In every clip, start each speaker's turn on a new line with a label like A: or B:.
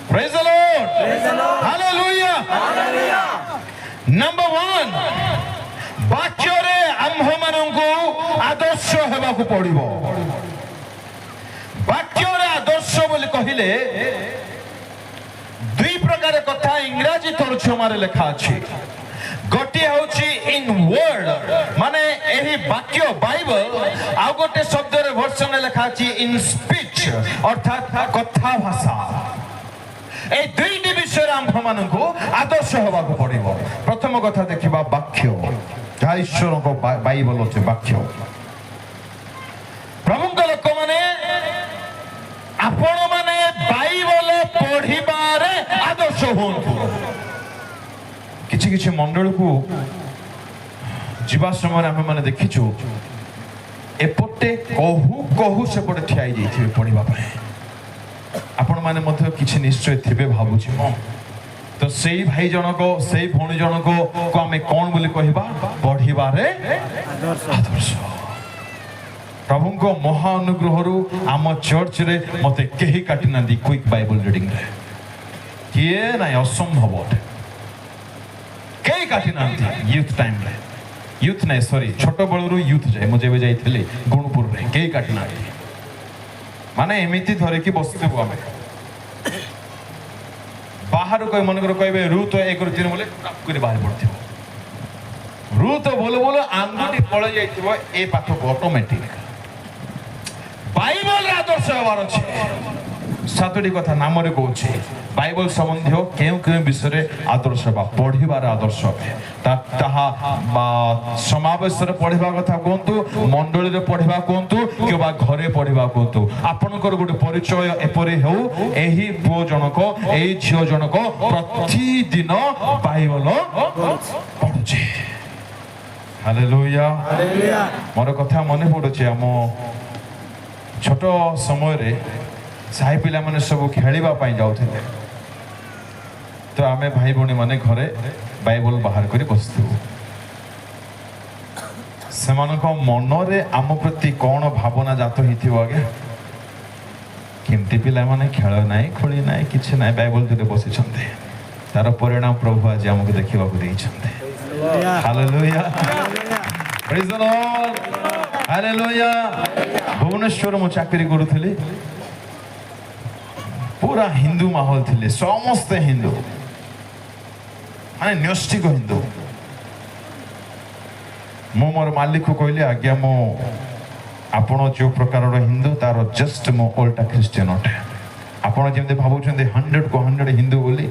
A: Praise the Lord. Hallelujah. Number 1, ବାକ୍ୟରେ ଆମ୍ଭମାନଙ୍କୁ ଆଦର୍ଶ ହେବାକୁ ପଡ଼ିବ। ବାକ୍ୟରେ ଆଦର୍ଶ ବୋଲି କହିଲେ ଦୁଇ ପ୍ରକାର କଥା ଇଂରାଜୀ ତର୍ଜମାରେ ଲେଖା ଅଛି। ଗୋଟିଏ ହେଉଛି ଇନ୍ ୱାର୍ଡ, ମାନେ ଏହି ବାକ୍ୟ ବାଇବଲ, ଆଉ ଗୋଟେ ଶବ୍ଦରେ ଭର୍ସନରେ ଲେଖା ଅଛି ଇନ୍ ସ୍ପିଚ୍, ଅର୍ଥାତ୍ କଥା ଭାଷା। এই দুইটি বিষୟରେ ଆମ୍ଭମାନଙ୍କୁ ଆଦର୍ଶ ହେବାକୁ ପଡ଼ିବ। ପ୍ରଥମ କଥା ଦେଖିବା ବାକ୍ୟ, ଯାହା ଈଶ୍ୱରଙ୍କ ବାଇବଲ ଅଛି ବାକ୍ୟ। ପ୍ରଭୁଙ୍କ ଲୋକମାନେ ଆପଣମାନେ ବାଇବଲ ପଢିବାରେ ଆଦର୍ଶ ହୁଅନ୍ତୁ। କିଛି କିଛି ମଣ୍ଡଳୀକୁ ଯିବା ସମୟରେ ଆମେମାନେ ଦେଖିଛୁ ଏପଟେ କହୁ କହୁ ସେପଟେ ଠିଆ ହେଇଯାଇଥିବେ ପଢିବା ପାଇଁ। ଆପଣମାନେ ମଧ୍ୟ କିଛି ନିଶ୍ଚୟ ଥିବେ ଭାବୁଛି ମୁଁ। ତ ସେଇ ଭାଇ ଜଣକ ସେଇ ଭଉଣୀ ଜଣକ ଆମେ କଣ ବୋଲି କହିବା? ପଢିବାରେ ଆଦର୍ଶ। ପ୍ରଭୁଙ୍କ ମହା ଅନୁଗ୍ରହରୁ ଆମ ଚର୍ଚ୍ଚରେ ମତେ କେହି କାଟି ନାହାନ୍ତି କ୍ୱିକ୍ ବାଇବଲ ରିଡିଂରେ। କିଏ ନାଇଁ, ଅସମ୍ଭବ କେହି କାଟି ନାହାନ୍ତି। ୟୁଥ୍ ଟାଇମ୍ରେ, ୟୁଥ୍ ନାଇଁ ସରି ଛୋଟ ବେଳରୁ ୟୁଥ୍ ଯାଏ, ମୁଁ ଯେବେ ଯାଇଥିଲି ଗୁଣପୁରରେ, କେହି କାଟି ନାହାନ୍ତି। ମାନେ ଏମିତି ଧରିକି ବସିଥିବୁ ଆମେ ବାହାରୁ କହି ମନେକର କହିବେ ରୁତ 1-3 ବୋଲେ କରି ବାହାରି ପଡିଥିବ। ରୁତ ବୋଲ ବୋଲ ଆଙ୍ଗୁଠି ପଳେଇ ଯାଇଥିବ ଏ ପାଖକୁ ଅଟୋମେଟିକ। ବାଇବଲରେ ଆଦର୍ଶ ହେବାର ଅଛି। 7ଟି କଥା ନାମରେ କହୁଛି। ବାଇବଲ ସମ୍ବନ୍ଧୀୟ କେଉଁ କେଉଁ ବିଷୟରେ ଆଦର୍ଶ ହେବା, ପଢିବାର ଆଦର୍ଶ। ତାହା ସମାବେଶରେ ପଢିବା କଥା କୁହନ୍ତୁ, ମଣ୍ଡଳୀରେ ପଢିବା କୁହନ୍ତୁ, କିମ୍ବା ଘରେ ପଢିବା କୁହନ୍ତୁ। ଆପଣଙ୍କର ଗୋଟେ ପରିଚୟ ଏପରି ହେଉ, ଏହି ପୁଅ ଜଣକ ଏଇ ଝିଅ ଜଣକ ପ୍ରତିଦିନ ବାଇବଲ ପଢୁଛି। ହାଲେଲୁୟା। ମୋର କଥା ମନେ ପଡୁଛି, ଆମ ଛୋଟ ସମୟରେ ସାହି ପିଲାମାନେ ସବୁ ଖେଳିବା ପାଇଁ ଯାଉଥିଲେ। ତ ଆମେ ଭାଇ ଭଉଣୀ ମାନେ ଘରେ ବାଇବଲ ବାହାର କରି ବସିଥିବୁ। ସେମାନଙ୍କ ମନରେ ଆମ ପ୍ରତି କଣ ଭାବନା ଜାତ ହେଇଥିବ ଆଜ୍ଞା? କେମିତି ପିଲାମାନେ ଖେଳ ନାହିଁ, ଖୋଳି ନାହିଁ, କିଛି ନାହିଁ, ବାଇବଲ ଧରି ବସିଛନ୍ତି। ତାର ପରିଣାମ ପ୍ରଭୁ ଆଜି ଆମକୁ ଦେଖିବାକୁ ଦେଇଛନ୍ତି। ହାଲେଲୁୟା। ପ୍ରେଜ୍ ଦ ଲର୍ଡ। ହାଲେଲୁୟା। ଭୁବନେଶ୍ୱର ମୁଁ ଚାକିରି କରୁଥିଲି। ପୁରା ହିନ୍ଦୁ ମାହୋଲ ଥିଲେ, ସମସ୍ତେ ହିନ୍ଦୁ, ମାନେ ନ୍ୟଷ୍ଟିକ ହିନ୍ଦୁ। ମୁଁ ମୋର ମାଲିକକୁ କହିଲି, ଆଜ୍ଞା ମୁଁ ଆପଣ ଯେଉଁ ପ୍ରକାରର ହିନ୍ଦୁ ତାର ଜଷ୍ଟ ମୁଁ ଓଲଟା ଖ୍ରୀଷ୍ଟିଆନ ଅଟେ। ଆପଣ ଯେମିତି ଭାବୁଛନ୍ତି 100କୁ 100 ହିନ୍ଦୁ ବୋଲି,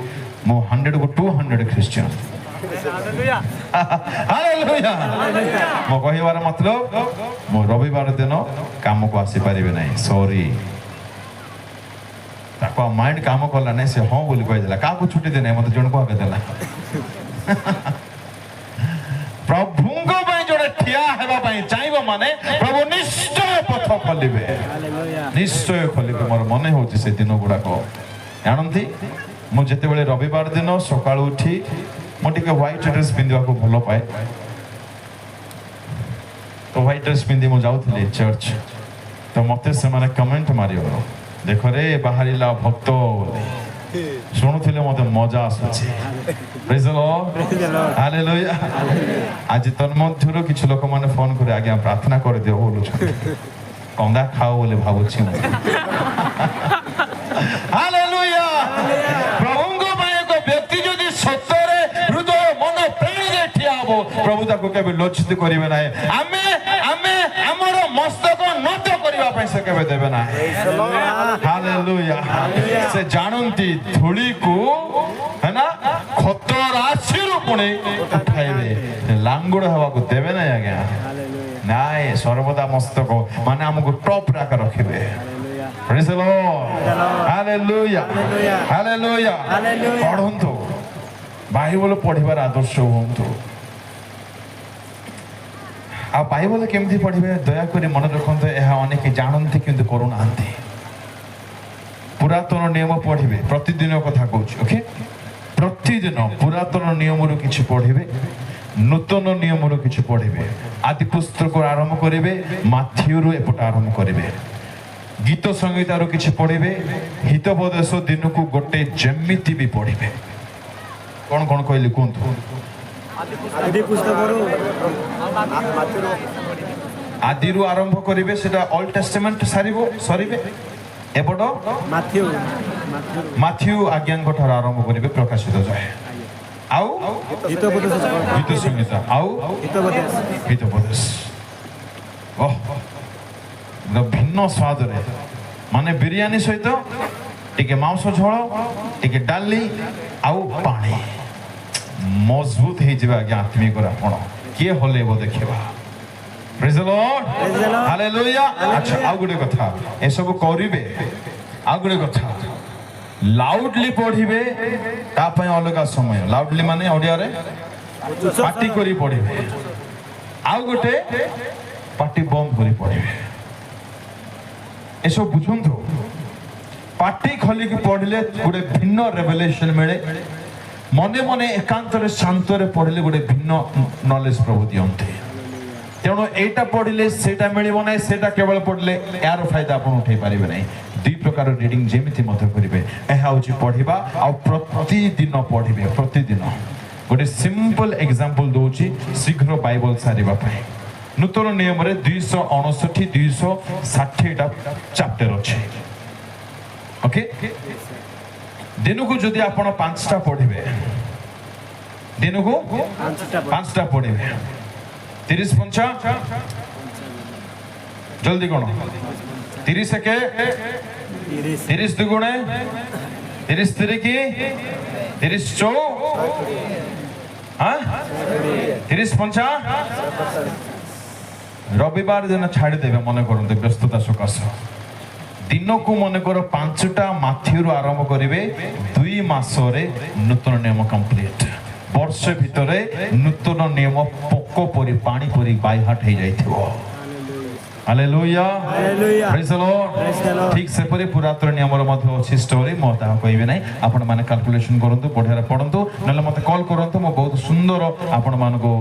A: ମୁଁ 100କୁ 200 ଖ୍ରୀଷ୍ଟିଆନ। ମୋ କହିବାର ମତଲବ ମୁଁ ରବିବାର ଦିନ କାମକୁ ଆସିପାରିବି ନାହିଁ, ସରି। ତାକୁ ମାଇଣ୍ଡ କାମ କଲା ନାହିଁ, ସେ ହଁ ବୋଲି କହିଦେଲା। କାହାକୁ ଛୁଟି ଦେନାହିଁ, ମତେ ଜଣକୁ ଆଗେ ଦେଲା। ପ୍ରଭୁଙ୍କ ପାଇଁ ଜଣେ ଠିଆ ହେବା ପାଇଁ ଚାହିଁବ ମାନେ ପ୍ରଭୁ ନିଶ୍ଚୟ ପଥ ଖୋଲିବେ, ନିଶ୍ଚୟ ଖୋଲିବେ। ମୋର ମନେ ହଉଛି ସେ ଦିନ ଗୁଡାକ। ଜାଣନ୍ତି, ମୁଁ ଯେତେବେଳେ ରବିବାର ଦିନ ସକାଳୁ ଉଠି, ମୁଁ ଟିକେ ହ୍ୱାଇଟ୍ ଡ୍ରେସ୍ ପିନ୍ଧିବାକୁ ଭଲ ପାଏ। ତ ହ୍ୱାଇଟ୍ ଡ୍ରେସ୍ ପିନ୍ଧି ମୁଁ ଯାଉଥିଲି ଚର୍ଚ୍ଚ। ତ ମତେ ସେମାନେ କମେଣ୍ଟ ମାରିବ, ଦେଖ ରେ ବାହାରିଲା ଭକ୍ତ ବୋଲି। ଶୁଣୁଥିଲେ ମତେ ମଜା ଆସୁଛି। ପ୍ରେଜ୍ ଦ ଲର୍ଡ। ହାଲେଲୁୟା। ଆଜି ତନ୍ମଧ୍ୟରୁ କିଛି ଲୋକମାନେ ଫୋନ କରି ଆଜ୍ଞା ପ୍ରାର୍ଥନା କରିଦିଅ ବୋଲୁଛନ୍ତି। କନ୍ଦା ଖାଅ ବୋଲି ଭାବୁଛି ମୁଁ। ହାଲେଲୁୟା। ପ୍ରଭୁଙ୍କ ପାଇଁ ଏକ ବ୍ୟକ୍ତି ଯଦି ସତରେ ହୃଦୟ ମନ ପ୍ରାଣରେ ଠିଆ ହବ, ପ୍ରଭୁ ତାକୁ କେବେ ଲଜ୍ଜିତ କରିବେ ନାହିଁ। ଆମେ ଆମର ମସ୍ତକ ନତ କରିବା ପାଇଁ ସେ କେବେ ଦେବେ ନାହିଁ। ହାଲେଲୁୟା। ସେ ଜାଣନ୍ତି ଧୂଳିକୁ ହେନା ଖତ ରାଶିରୁ ପୁଣି ଉଠାଇବେ, ଲାଙ୍ଗୁଡ଼ ହେବାକୁ ଦେବେ ନାହିଁ ଆଜ୍ଞା। ନାଇଁ, ସର୍ବଦା ମସ୍ତକ ମାନେ ଆମକୁ ଟପ୍ ରାକ ରଖିବେ। ପ୍ରେଜ୍ ଦ ଲର୍ଡ। ହାଲେଲୁୟା। ହାଲେଲୁୟା। ପଢନ୍ତୁ, ବାଇବଲ ପଢିବାର ଆଦର୍ଶ ହୁଅନ୍ତୁ। ଆଉ ବାଇବଲ କେମିତି ପଢିବେ ଦୟାକରି ମନେ ରଖନ୍ତୁ। ଏହା ଅନେକ ଜାଣନ୍ତି କିନ୍ତୁ କରୁନାହାନ୍ତି। ପୁରାତନ ନିୟମ ପଢିବେ, ପ୍ରତିଦିନ କଥା କହୁଛି, ଓକେ? ପ୍ରତିଦିନ ପୁରାତନ ନିୟମରୁ କିଛି ପଢିବେ, ନୂତନ ନିୟମରୁ କିଛି ପଢିବେ। ଆଦି ପୁସ୍ତକରୁ ଆରମ୍ଭ କରିବେ, ମାଥିଉରୁ ଏପଟେ ଆରମ୍ଭ କରିବେ। गीत संगीतार किसी पढ़े हितोपदेश दिन को गोटे जेमिति भी पढ़े कौन कौन कहली कहतु आदि आरंभ करेंगे ओल्ड टेस्टामेंट सरीबे एपट माथ्यू आज्ञा आरंभ करेंगे प्रकाशित जाए आउ गीत संगीत आउ हितोपदेश भिन्न स्वाद रे माने बिरयानी सहित टिके मांस झोल टिके डाली आउ पानी मजबूत हो जाए आज्ञा आत्मिक आपण किए हलेब देखा प्रेज द लॉर्ड हालेलुया अच्छा आउ गोटे कथा ए सब करिवे आउ गोटे कथा लाउडली पढ़िबे ता पय अलग समय लाउडली माने ओडिया रे पार्टी करी पढ़िबे आउ गोटे पार्टी बंद करी पढ़िबे एसब बुझंतु पार्टी खोली की पढ़ले गोटे भिन्न रेवलेशन मिले मने मने एकांत शांत पढ़ले गोटे भिन्न नॉलेज प्रभु दियंते तेणु एटा पढ़ले सेटा मिलिबो नै सेटा केवल पढ़ले यार फायदा आपण उठै परिबे नै दुई प्रकार रीडिंग जेमिति मत करिवे एहा होची पढ़िबा आ प्रतिदिन पढ़िबे प्रतिदिन गोटे सिंपल एग्जांपल दोची शीघ्र बाइबल सारिबा पय नूतन नियम रे 259 260 टा चैप्टर अछि ओके दिन को जदि आपण 5टा पढ़िबे दिन को 5टा पढ़िबे 30 5 जल्दी कोन 30 के 30 दुगुणे 30 की 30 चौ हाँ 30 5 रविवार दिन छाड़ी देवे मन करते व्यस्तता सकाश दिन को मन कर 5टा माथ्यू आरंभ करेंगे 2 मासरे नूतन नियम कंप्लीट वर्ष भितर नूतन नियम पोक परी पानी परी बाइहाट हो जाइथिबो हालेलुया प्रेज द लॉर्ड ठीक से परी पुरातन नियम रो मध्य अछि स्टोरी म ता कहबे नै आपण माने कैलकुलेशन करंतु पढेरा पढंतु नले मते कॉल करंतु म बहुत सुंदर आपण मान को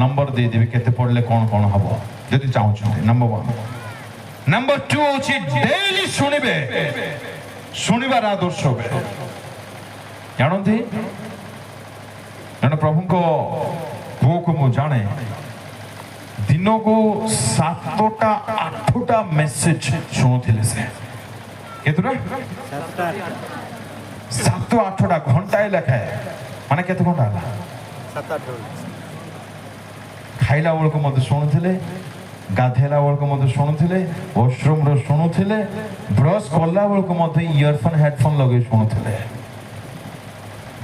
A: नंबर दे देबे केते पढले कोन कोन हबो जदि चाहू छथि नंबर 1 नंबर 2 अछि डेली सुनिबे सुनिबार आदर्श होबे जानथि जन प्रभु को पुओ को मु जाने दिन को 7टा 8टा मेसेज शुणुले से केतुरा 7 8टा घंटा लेखाए माने केते घंटा हला 7 8 खाइला बेल को मत शुणुले गाधेला बेल को मत शुणुले वॉशरूम रो शुणुले ब्रश करला बेल को मत इयरफोन हेडफोन लगे शुणुले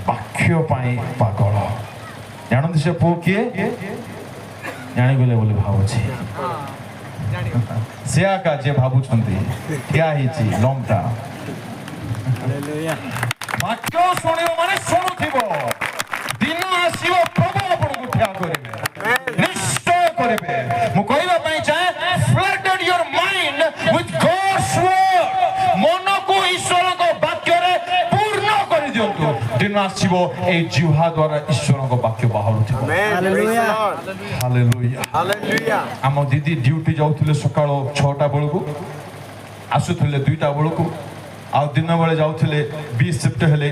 A: वाक्य पाई पागल जानते से पो किए जानी गले बोले भावुची से आका जे भावुछंती क्या हिची लंगटा हालेलुया वाक्य सुनियो माने सुनुथिबो दिन आसीबो प्रभु आपन को ठिया करिवे निश्चय करिवे मु कहबा पई चाहे flooded your mind with God's word मन को ईश्वर को वाक्य रे पूर्ण करि दियंतु दिन आसीबो ए जिह्वा द्वारा ईश्वर को वाक्य बाहरुथिबो हालेलुया हालेलुया हालेलुया हम दीदी ड्यूटी जाउथिले सकाळ 6टा बेलकू आसुथिले 2टा बेलकू आ दिन बेले जाउथिले 20 शिफ्ट हेले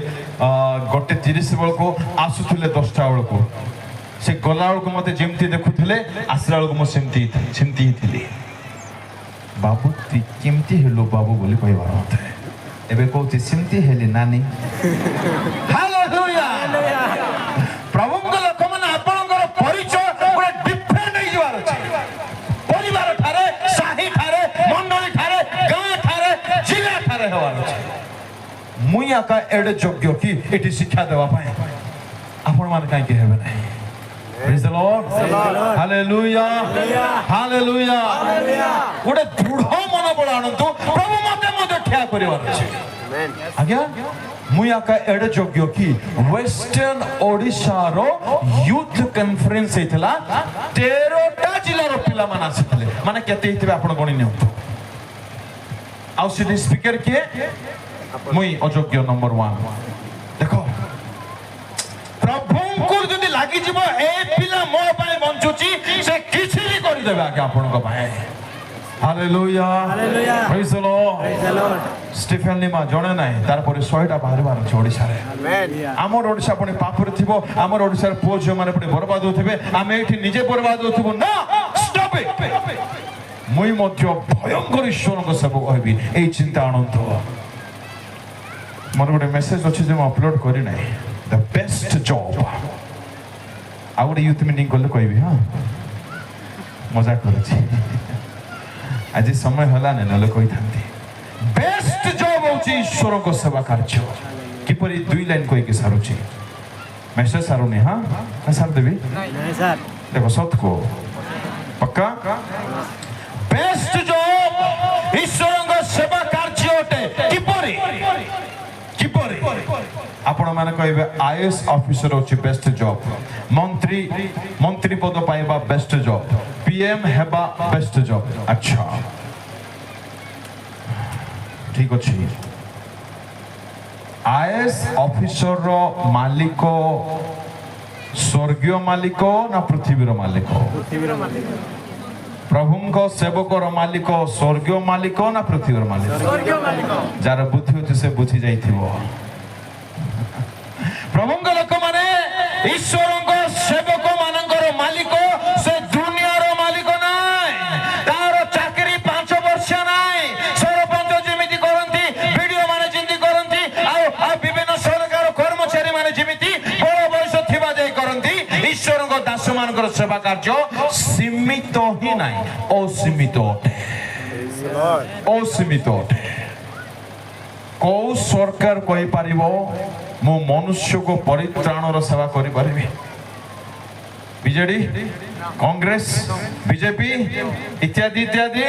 A: गोटे 30 बेलकू आसुथिले 10टा बेलकू से गला बेलकू मते जेमती देखुथिले आसरा बेलकू म सेमती ही थिली बाबू ती केमती हेलो बाबू बोली कहबार मते एबे कहती सेमती हेली नानी हालेलुया प्रभु को लोक माने आपनकर परिचय पूरा डिफरेंट हो जवार अछि परिवार थारे साही थारे मंडली थारे गांव थारे जिला थारे होवार अछि मुई आका एडे योग्य की एटी शिक्षा देवा पाए आपण मान काई के हेबे नै praise the Lord hallelujah hallelujah ओडे दृढ़ मनोबल आनंतु प्रभु मते मते ठिया करिवार अछि आज्ञा मुई आका एडे योग्य की वेस्टर्न ओडिशा रो यूथ कॉन्फ्रेंस हेतला 13टा जिल्ला रो पिला मान आसितले माने केते हितबे आपण गणी नियंतु आउ सिटी स्पीकर के मुई अयोग्य नंबर 1 देखो प्रभु को जदी लागि जिवो ए पिला मो पाए बंचुची से किछि भी करि देबे आके आपण को भाई hallelujah praise the Lord Stephen Lima জনে নাই তারপরে 100টা বাহারবার আছে ওড়িশারে আমার ওড়িশা পুଣି পাপরে থিব আমার ওড়িশার পুଅ ଝିଅ ମାନେ ପୁଣି বরবাদ হউଥିବେ ଆମେ ଏଠି ନିଜେ বরবাদ হଉଥିବୁ না stop it মুই ମଧ୍ୟ ভয়ঙ্কর ঈশ্বরଙ୍କ ସେବକ ହେବି এই চিন্তা আনন্দ ମୋର ଗୋଟେ ମେସେଜ ଅଛି ଯେ ମୁଁ ଅପଲୋଡ କରି নাই ଦ ବେଷ୍ଟ ଜବ୍ ଆଉ ଗୋଟେ ୟୁଥ ମିଟିଂ କଲେ କହିବି ହଁ ମଜା କରୁଛି ଆଜି ସମୟ ହେଲାନି ନହେଲେ କହିଥାନ୍ତି ବେଷ୍ଟ ଜବ୍ ହଉଛି ଈଶ୍ୱରଙ୍କ ସେବା କାର୍ଯ୍ୟ କିପରି 2 ଲାଇନ୍ କହିକି ସାରୁଛି ମେସେଜ ସାରୁନି ହଁ ସାର ଦେବି ଦେଖ ସତ କହ ପକ୍କା ବେଷ୍ଟ ଜବ୍ ଈଶ୍ୱରଙ୍କ ସେବା କାର୍ଯ୍ୟ ଅଟେ କିପରି କିପରି ଆପଣ ମାନେ କହିବେ ଆଇଏଏସ୍ ଅଫିସର ହଉଛି ବେଷ୍ଟ ଜବ୍ ମନ୍ତ୍ରୀ ପଦ ପାଇବା ବେଷ୍ଟ ଜବ୍ ପିଏମ୍ ହେବା ବେଷ୍ଟ ଜବ୍ ଆଚ୍ଛା ଠିକ ଅଛି ଆଇଏଏସ୍ ଅଫିସର ମାଲିକ ସ୍ୱର୍ଗୀୟ ମାଲିକ ନା ପୃଥିବୀର ମାଲିକ ପ୍ରଭୁଙ୍କ ସେବକର ମାଲିକ ସ୍ୱର୍ଗୀୟ ମାଲିକ ନା ପୃଥିବୀର ମାଲିକ ଯାହାର ବୁଦ୍ଧି ଅଛି ସେ ବୁଝି ଯାଇଥିବ ପ୍ରଭୁଙ୍କ ଲୋକମାନେ ଈଶ୍ୱରଙ୍କ ସେବକ ମାନଙ୍କର ମାଲିକ ସେ ଦୁନିଆର ମାଲିକ ନାହିଁ ତାର ଚାକିରି 5 ବର୍ଷ ନାହିଁ ସରପଞ୍ଚ ଯେମିତି କରନ୍ତି ଭିଡିଓ ମାନେ ଯେମିତି କରନ୍ତି ଆଉ ବିଭିନ୍ନ ସରକାର କର୍ମଚାରୀ ମାନେ ଯେମିତି ବଡ଼ ବୟସ ଥିବା ଯାଇ କରନ୍ତି ଈଶ୍ୱରଙ୍କ ଦାସ ମାନଙ୍କର ସେବା କାର୍ଯ୍ୟ ସୀମିତ ହିଁ ନାହିଁ ଅସୀମିତ ଅଟେ ଅସୀମିତ ଅଟେ କୋଉ ସରକାର କହିପାରିବ ମୁଁ ମନୁଷ୍ୟକୁ ପରିତ୍ରାଣର ସେବା କରିପାରିବି ବିଜେଡି କଂଗ୍ରେସ ବିଜେପି ଇତ୍ୟାଦି ଇତ୍ୟାଦି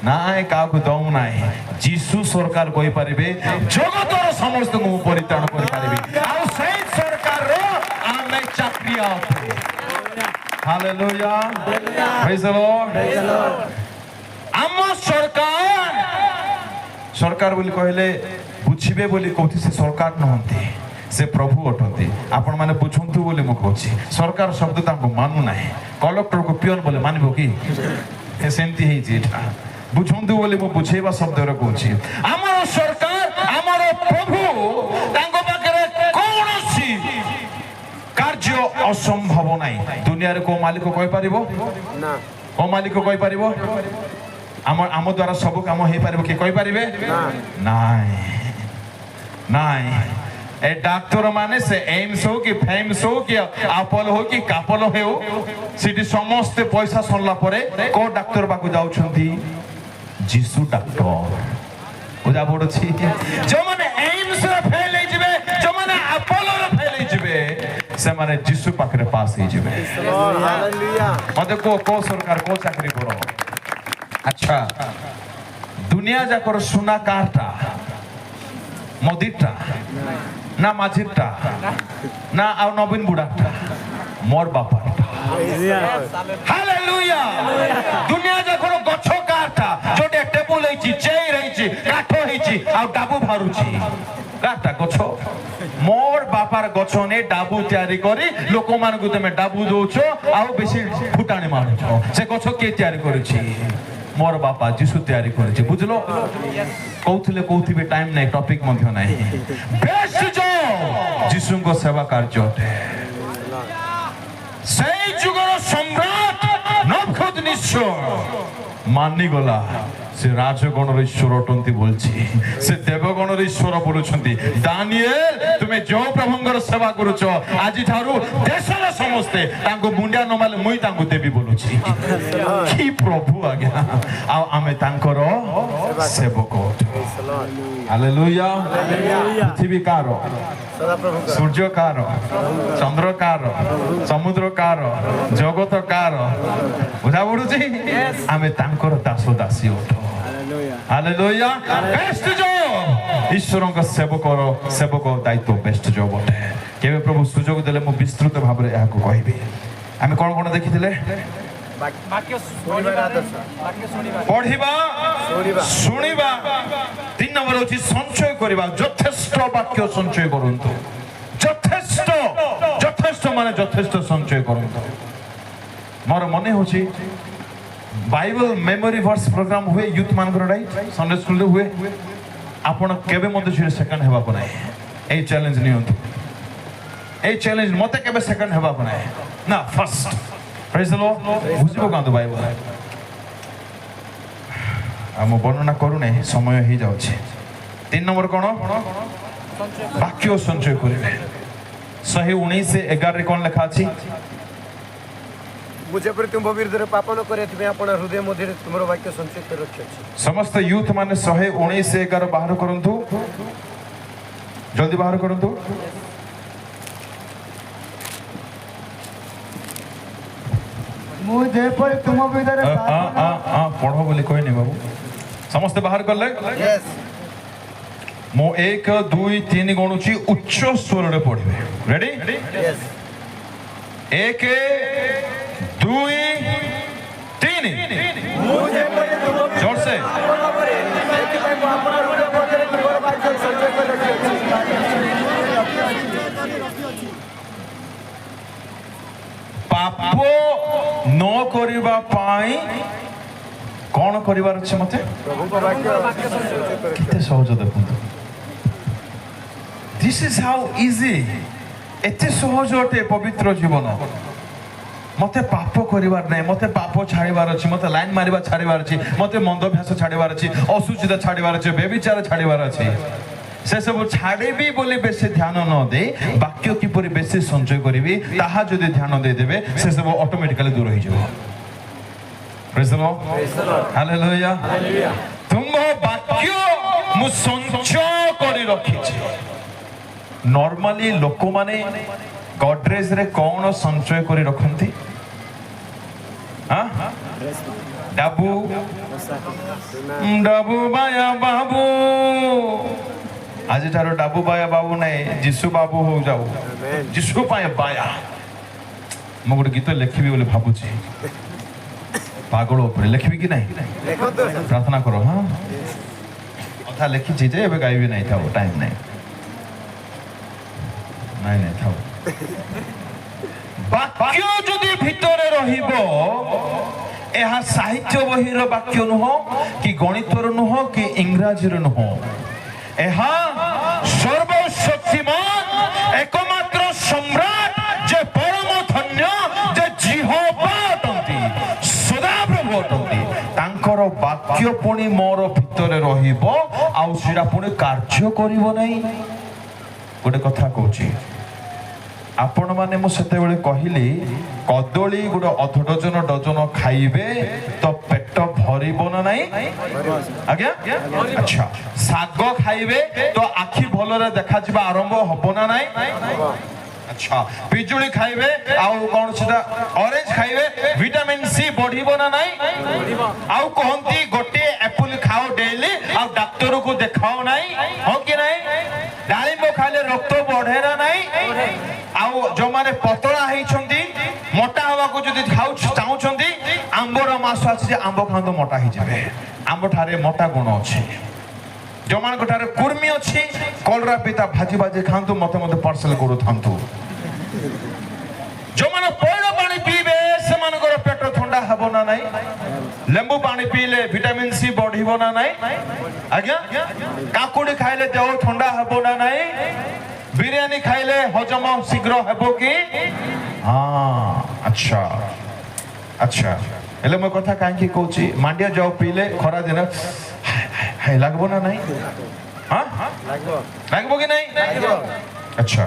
A: ନାଇଁ କାହାକୁ ଦଉ ନାହିଁ ଯୀଶୁ ସରକାର କହିପାରିବେ ଜଗତର ସମସ୍ତଙ୍କୁ ମୁଁ ପରିତ୍ରାଣ କରିପାରିବି ଆଉ ସେଇ ସରକାରର ଆମେ ଚାକିରିଆ ଅଟେ ହାଲେଲୁୟା ପ୍ରେଜ୍ ଦ ଲର୍ଡ ଆମ ସରକାର ବୋଲି କହିଲେ ବୁଝିବେ ବୋଲି କହୁଛି ସେ ସରକାର ନୁହନ୍ତି ସେ ପ୍ରଭୁ ଅଟନ୍ତି ଆପଣ ମାନେ ବୁଝନ୍ତୁ ବୋଲି ମୁଁ କହୁଛି ସରକାର ଶବ୍ଦ ତାଙ୍କୁ ମାନୁ ନାହିଁ କଲେକ୍ଟରକୁ ପିଅନ ବୋଲି ମାନିବ କି ସେମିତି ହେଇଛି ଏଇଟା ବୁଝନ୍ତୁ ବୋଲି ମୁଁ ବୁଝେଇବା ଶବ୍ଦରେ କହୁଛି ଆମର ସରକାର ଆମର ପ୍ରଭୁ ତାଙ୍କ ପାଖରେ କୌଣସି କାର୍ଯ୍ୟ ଅସମ୍ଭବ ନାହିଁ ଦୁନିଆରେ କୋଉ ମାଲିକ କହିପାରିବ କୋଉ ମାଲିକ କହିପାରିବ ଆମ ଦ୍ୱାରା ସବୁ କାମ ହେଇପାରିବ କି କହିପାରିବେ ନାଇଁ ନାଇଁ ए डाक्तर माने से एम्स हो कि फेम्स हो कि आपोलो हो कि कापोलो हो सिटी समस्त पैसा सरला परे को डाक्तर बाकू जाउछंती जीसु डाक्टर बुझा पड़ुछि जो माने एम्स रे फेल हे जिवे जो माने आपोलो रे फेल हे जिवे से माने जीसु पाखरे पास हे जिवे हालेलुया मते को सरकार को चाकरी करो अच्छा दुनिया जाकर सुना काटा मोदीटा ना माझीटा ना आउ नवीन बुढ़ाटा मोर बापाटा हालेलुया दुनिया जाकर गछ काटा जोटे टेबुल हेची चेयर हेची काठो हेची आउ डाबू भारुची काटा गछ मोर बापार गछ ने डाबू तयारी करी लोक मानकु तमे डाबू दोछो आउ बेसी फुटाणी मारुछो से गछ के तयारी करिछि मोर बापा जीसु तयारी करिछि बुझलो कौथिले कौथिबे टाइम नै टॉपिक मध्य नै बेस्ट जो जीसुको सेवा कार्य अटे सेई जुगर सम्राट नबुकदनेस्वर मानि गला से राजगणर ईश्वर अटंती बोलछि से देवगणर ईश्वर बोलुछंती दानिएल तुमे जो प्रभुंगर सेवा करूछ आज थारु देशर समस्ते तांको मुंडिया नमाले मुई तांको देबी बोलुछि की प्रभु आज्ञा आ आमे तांकर सेवक हालेलुया पृथ्वी कार सूर्य कार चंद्र कार समुद्र कार जगत कार बुझा पड़ुछि आमे तांकर दास दासी उठ हालेलुया बेस्ट जॉब ईश्वरଙ୍କ सेवक दायित्व बेस्ट जॉब अटे केबे प्रभु सुजोग देले मु विस्तृत भाबरे याको कहिबे आमे कोन कोन देखिथिले वाक्य पढ़िबा सुनिबा 3 नंबर होची संचय करिबा यथेष्ट वाक्य संचय करंतु यथेष्ट माने यथेष्ट संचय करंतु मोर मने होची बाइबल मेमोरी वर्स प्रोग्राम हुए यूथ मानकर राइट संडे स्कूल हुए आपण केबे मते जे सेकंड हेबा को नाही ए चैलेंज नियंतु ए चैलेंज मते केबे सेकंड हेबा को नाही ना फर्स्ट प्रेज द लॉर्ड बुझिबो कांदो बाइबल हम वर्णना करू नहीं समय ही जाउछि 3 नंबर कोन वाक्य संचय करिवे 119 से 11 कोन लिखा अछि
B: मुझे पर तुम विरुद्ध पाप न करे तुम अपन हृदय मध्य तुमरो वाक्य संचय कर रखि अछि
A: समस्त यूथ माने 119 से 11 बाहर करंतु जल्दी बाहर करंतु
C: मुझे पर तुम विरुद्ध
A: पढ़ो बोली कोई नहीं बाबू समस्त बाहर कर ले
B: यस
A: मो 1 2 3 गणुची उच्च स्वर रे पढिबे रेडी
B: यस
A: 1 2 3
B: मुझे पर तुम
A: जोर से
B: अपन हृदय मध्य तुमरो वाक्य संचय कर रखि अछि
A: पाप न करिबा पाई कौन करिवार अछि मते
B: प्रभु को वाक्य संचय कर रखि
A: केते सहज देखंतु दिस इज हाउ इजी एते सहज अटे पवित्र जीवन मते पाप करिवार नै मते पाप छाड़ीबार अछि मते लाइन मारिबा छाड़ीबार अछि मते मंदभ्यास छाड़ीबार अछि असुचिता छाड़ीबार अछि बेविचार छाड़ीबार अछि से सब छाड़ीबी बोली बेसी ध्यान न दे वाक्य किपरि बेसी संचय करिवि ताहा जदि ध्यान दे देबे से सब ऑटोमेटिकली दूर होई जाबो प्रेज द लॉर्ड हालेलुया तुम वाक्य मु संचय करि रखि छी नॉर्मली लोक माने गॉडरेज रे कोन संचय करि रखंती हां डाबू डाबू बाया बाबू आज तारो डाबू बाया बाबू नहीं जिसु बाबू हो जाऊ जिसु पाए बाया मो गोटे गीत लिखिबी बोले भाबुची पागल ऊपर लिखिबी कि नहीं
B: देखो तो
A: प्रार्थना करो हां अथा लिखि छी जे एबे गाइबी नहीं था टाइम नहीं नहीं था वाक्य जदि भितरे रहिबो एहा साहित्य बहिर वाक्य नुह कि गणितर नुह कि इंग्राजी नुह एहा सर्वशक्तिमान एकमात्र सम्राट जे परम धन्य जे जिहोवा अटंती सदा प्रभु अटंती तांकर वाक्य पुणी मोर भितरे रहिबो आउ सिरा पुणी कार्य करिवो नहीं गोटे कथा कहूची आपण माने मु सेते बेले कहिली कदली गुड अध डजन डजन खाइबे तो पेट भरिबो ना नहीं आज्ञा अच्छा साग खाइबे तो आखि भलरे देखा जिबा आरंभ हबो ना नहीं अच्छा पिजुली खाइबे आउ कोन सेटा ऑरेंज खाइबे विटामिन सी बढ़िबो ना नहीं आउ कहंती गोटे एप्पल खाओ डेली आ डॉक्टर को देखाओ नहीं हो कि नहीं डालिंब खाइले रक्त बढ़े ना नहीं आउ जो माने पतला हेई छंती मोटा हवा को जदि खाउ चाहू छंती आंबर मास आछि आंब खांदो मोटा ही जाबे आंब ठारे मोटा गुण अछि जो मान गोटारे कुर्मी अछि कलरा पिता भाजी भाजी खांतु मते मते पार्सल करू थांतु जो मान पौड़ पानी पीबे से मानकर पेट ठंडा हबो ना नहीं लेंबू पानी पीले विटामिन सी बढ़िबो ना नहीं आज्ञा काकुड़ी खाइले देह ठंडा हबो ना नहीं बिरयानी खाइले हजम शीघ्र हेबो कि हां अच्छा अच्छा एले म कथा काहे कहूची मांडिया जाओ पीले खरा दिन हाय लागबो ना नहीं हां लागबो कि नहीं अच्छा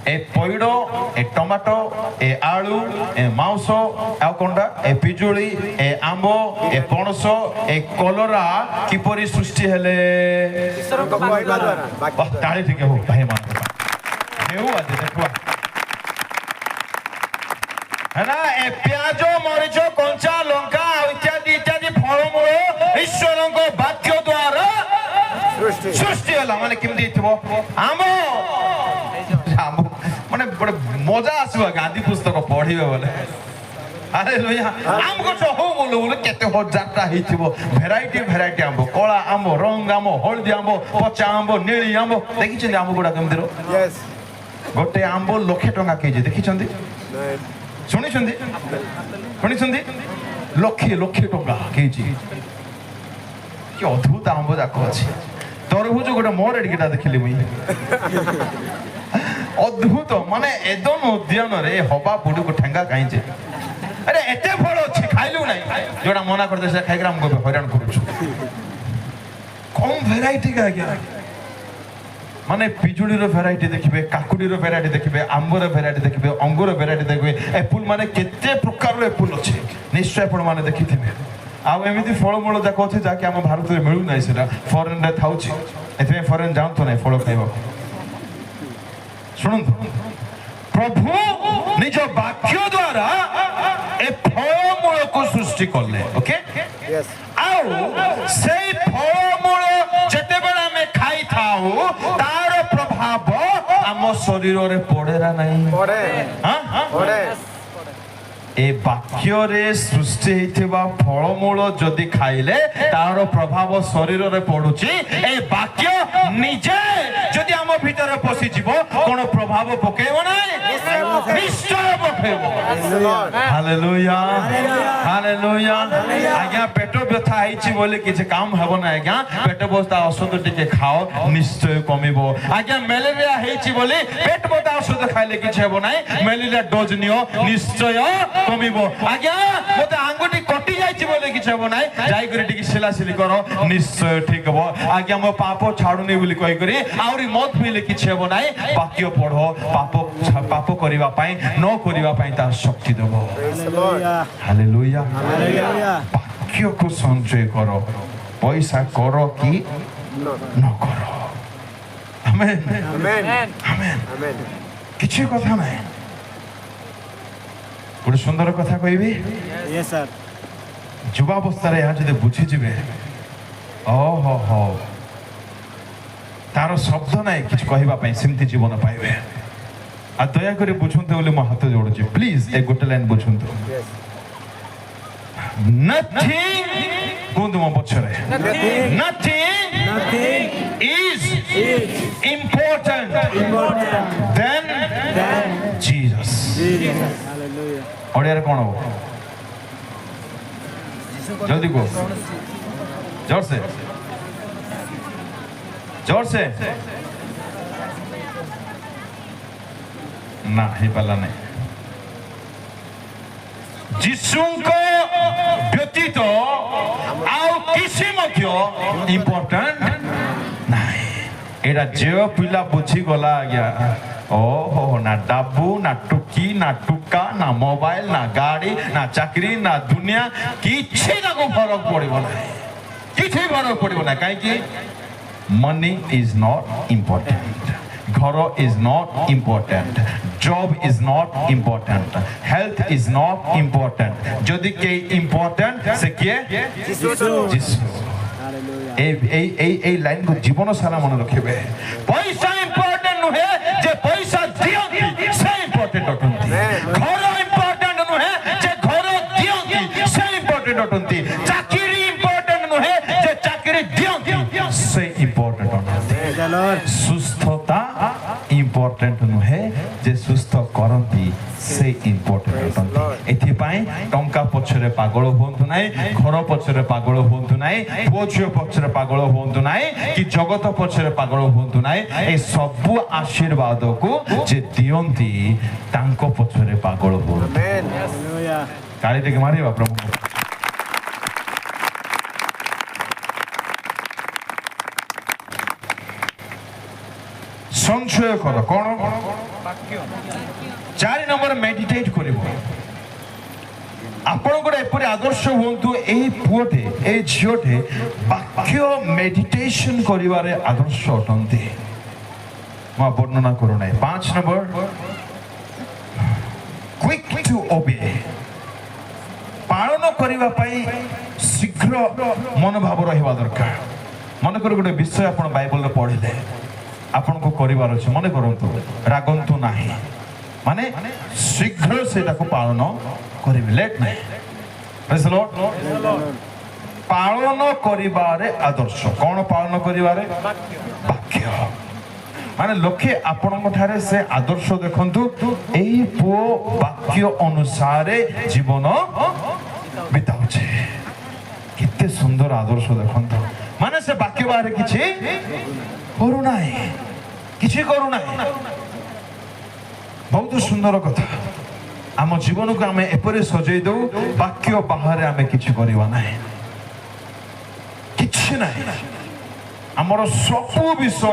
A: ए पइडो ए टमाटो ए आलू ए मांसो आ कोंडा ए पिजुली ए आंबो ए पणसो ए कलरा किपरि सृष्टि हेले
B: ईश्वर को कहला द्वारा
A: ताली ठीक हो भाई मान हेउ आज देखवा है ना ए प्याजो मरीचो कंचा लंका इत्यादि इत्यादि फलमूल ईश्वर को वाक्य द्वारा सृष्टि होला माने केमदी थिबो आंबो आंबो माने बड़े मजा आसबा गांधी पुस्तक पढिबे बोले हालेलुया आंबो तो हो बोलो बोले केते हजारटा हिथिबो भेराइटी भेराइटी आंबो कोला आंबो रंग आंबो हळदी आंबो पचा आंबो नीली आंबो देखि छन आंबो गुडा केमदी रो
B: यस
A: गोटे आंबो लखे टंका केजी देखि छन
B: नहीं
A: सुनी छन सुनी छन লক্ষে লক্ষে টঙ্কা কেজি কি অদ্ভুত আম্ব যাক আছে তরভুজ গোটে মোর এডিকেটা দেখিলি মুই অদ্ভুত মানে এদম উদ্যাନରେ হবা বুড়ুକୁ ঠেঙ্গা খাইছে আরে এতে ফল আছে খাইলু নাই যেটা মনা করতে সে খাইগ্রা আমগো হইরাণ করুଛୁ কম ভ্যারাইটি আজ্ঞা মানে পিজুড়ির ভ্যারাইটি দেখবে কাকুড়ির ভ্যারাইটি দেখবে আম্বর ভ্যারাইটি দেখবে অঙ্গুর ভ্যারাইটি দেখবে এপুল মানে কেতে প্রকারর এপুল আছে নিশ্চয় আপন মানে দেখিথিবে ଆଉ ଏମିତି ଫଳମୂଳ ଯାକ ଅଛି ଯାହାକି ଆମ ଭାରତରେ ମିଳୁନାହିଁ ସେଟା ଫରେନରେ ଥାଉଛି ଏଥିପାଇଁ ଫରେନ ଯାଆନ୍ତୁ ନାହିଁ ଫଳ ଖାଇବାକୁ ଶୁଣନ୍ତୁ ପ୍ରଭୁ ନିଜ ବାକ୍ୟ ଦ୍ୱାରା ଏ ଫଳମୂଳକୁ ସୃଷ୍ଟି କଲେ ଓକେ ଆଉ ସେଇ ଫଳମୂଳ ଯେତେବେଳେ ଆମେ ଖାଇଥାଉ ତାର ପ୍ରଭାବ ଆମ ଶରୀରରେ ପଡେ ନା ନାହିଁ
B: পড়ে
A: ए बाक्य सृष्टि होइथिबा फलमूल जदि खाइले तार प्रभाव शरीर रे पडुची ए बाक्य निजे जदि हम भीतर पसी जीवो कोन प्रभाव पकेबो नाही निश्चय पकेबो हालेलुया हालेलुया आज्ञा पेट व्यथा आइची बोले किछ काम हेबो ना आज्ञा पेट बस्ता औषध टिके खाओ निश्चय कमिबो आज्ञा मलेरिया हेची बोले पेट बस्ता औषध खाइले किछ हेबो नाही मलेरिया डोज नियो निश्चय कमिबो आज्ञा मते आंगुटी कटि जाइछि बोले किछ हेबो नाही जाई करी टिके सिलासिली करो निश्चय ठीक हो आज्ञा मो पाप छाडुनी बोली कहि करी आउरी मत पीले किछ हेबो नाही वाक्य पढो पाप करिवा पई न करिवा पई ता शक्ति देबो हालेलुया हालेलुया वाक्य को संचय करो पैसा करो कि न करो आमेन
B: আমেন
A: आमेन
B: আমেন
A: किछ कथा नाही गोटे सुंदर कथा कहबी
C: यस सर
A: युवावस्था यहाँ जब बुझीजे ओहो हो तार शब्द ना कि कहवाई सेमती जीवन पाइबे आ दयाक बुझुते बोले मो हाथ जोड़ुची प्लीज ए गोटे लाइन बुझुतु नथिंग कहतु मो पछरे nothing is important than Jesus Odia कौन हो जल्दी को जोर से ना ही पाला नहीं जीशुको व्यतीत आउ किसी मध्य इम्पोर्टेंट नहीं एटा जे पिला बुझी गला आज्ञा ओहो ना डाबू ना टुकी ना टुका ना मोबाइल ना गाड़ी ना चाकरी ना दुनिया किछि ना को फरक पड़िबो ना किछि फरक पड़िबो ना काहे कि मनी इज नॉट इम्पोर्टेंट घर is not important job is not important health is not important जदि के इम्पोर्टेंट से किए जीसस এই লাইন को जीवन सारा मन रखिबे पैसा इम्पोर्टेंट नुहे जे पैसा दियंती से इम्पोर्टेंट अटंती घर इम्पोर्टेंट नुहे जे घर दियंती से इम्पोर्टेंट अटंती चाकरी इम्पोर्टेंट नुहे जे चाकरी दियंती से इम्पोर्टेंट अटंती सुस्थता इम्पोर्टेंट नुहे जे सुस्थ करंती से इम्पोर्टेंट अटंती एथिपाई टंका पछरे पागल होंतु नाही घर पछरे पागल होंतु नाही पुओ झियो पछरे पागल होंतु नाही कि जगत पछरे पागल होंतु नाही ए सब आशीर्वाद को जे दियंती तांको पछरे पागल हो
B: आमेन
C: हालेलुया
A: काली टिके मारिबा प्रभु संशय कर कौन 4 नंबर मेडिटेट करिवो आपण गोटे एपरि आदर्श होंतु एई पुओटे एई झियोटे वाक्य मेडिटेशन करिवारे आदर्श अटंती मा वर्णना करू नै 5 नंबर क्विक टू ओबे पालन करिवा पई शीघ्र मनोभाव रहिबा दरकार मन कर गोटे विषय आपण बाइबल रे पढिले आपण को करिवार अछि मन करंतु रागंतु नाही माने शीघ्र सेटा को पालन करिबे लेट नाही प्रेज द लॉर्ड पालन करिवारे आदर्श कोन पालन करिवारे वाक्य माने लोके आपण ठारे से आदर्श देखंतु एई पो वाक्य अनुसार जीवन बिताउछ କେତେ ସୁନ୍ଦର ଆଦର୍ଶ ଦେଖନ୍ତୁ ମାନେ ସେ ବାକ୍ୟ ବାହାରେ କିଛି କରୁନାହିଁ କିଛି କରୁନାହିଁ ବହୁତ ସୁନ୍ଦର କଥା ଆମ ଜୀବନକୁ ଆମେ ଏପରି ସଜେଇ ଦଉ ବାକ୍ୟ ବାହାରେ ଆମେ କିଛି କରିବା ନାହିଁ କିଛି ନାହିଁ ଆମର ସବୁ ବିଷୟ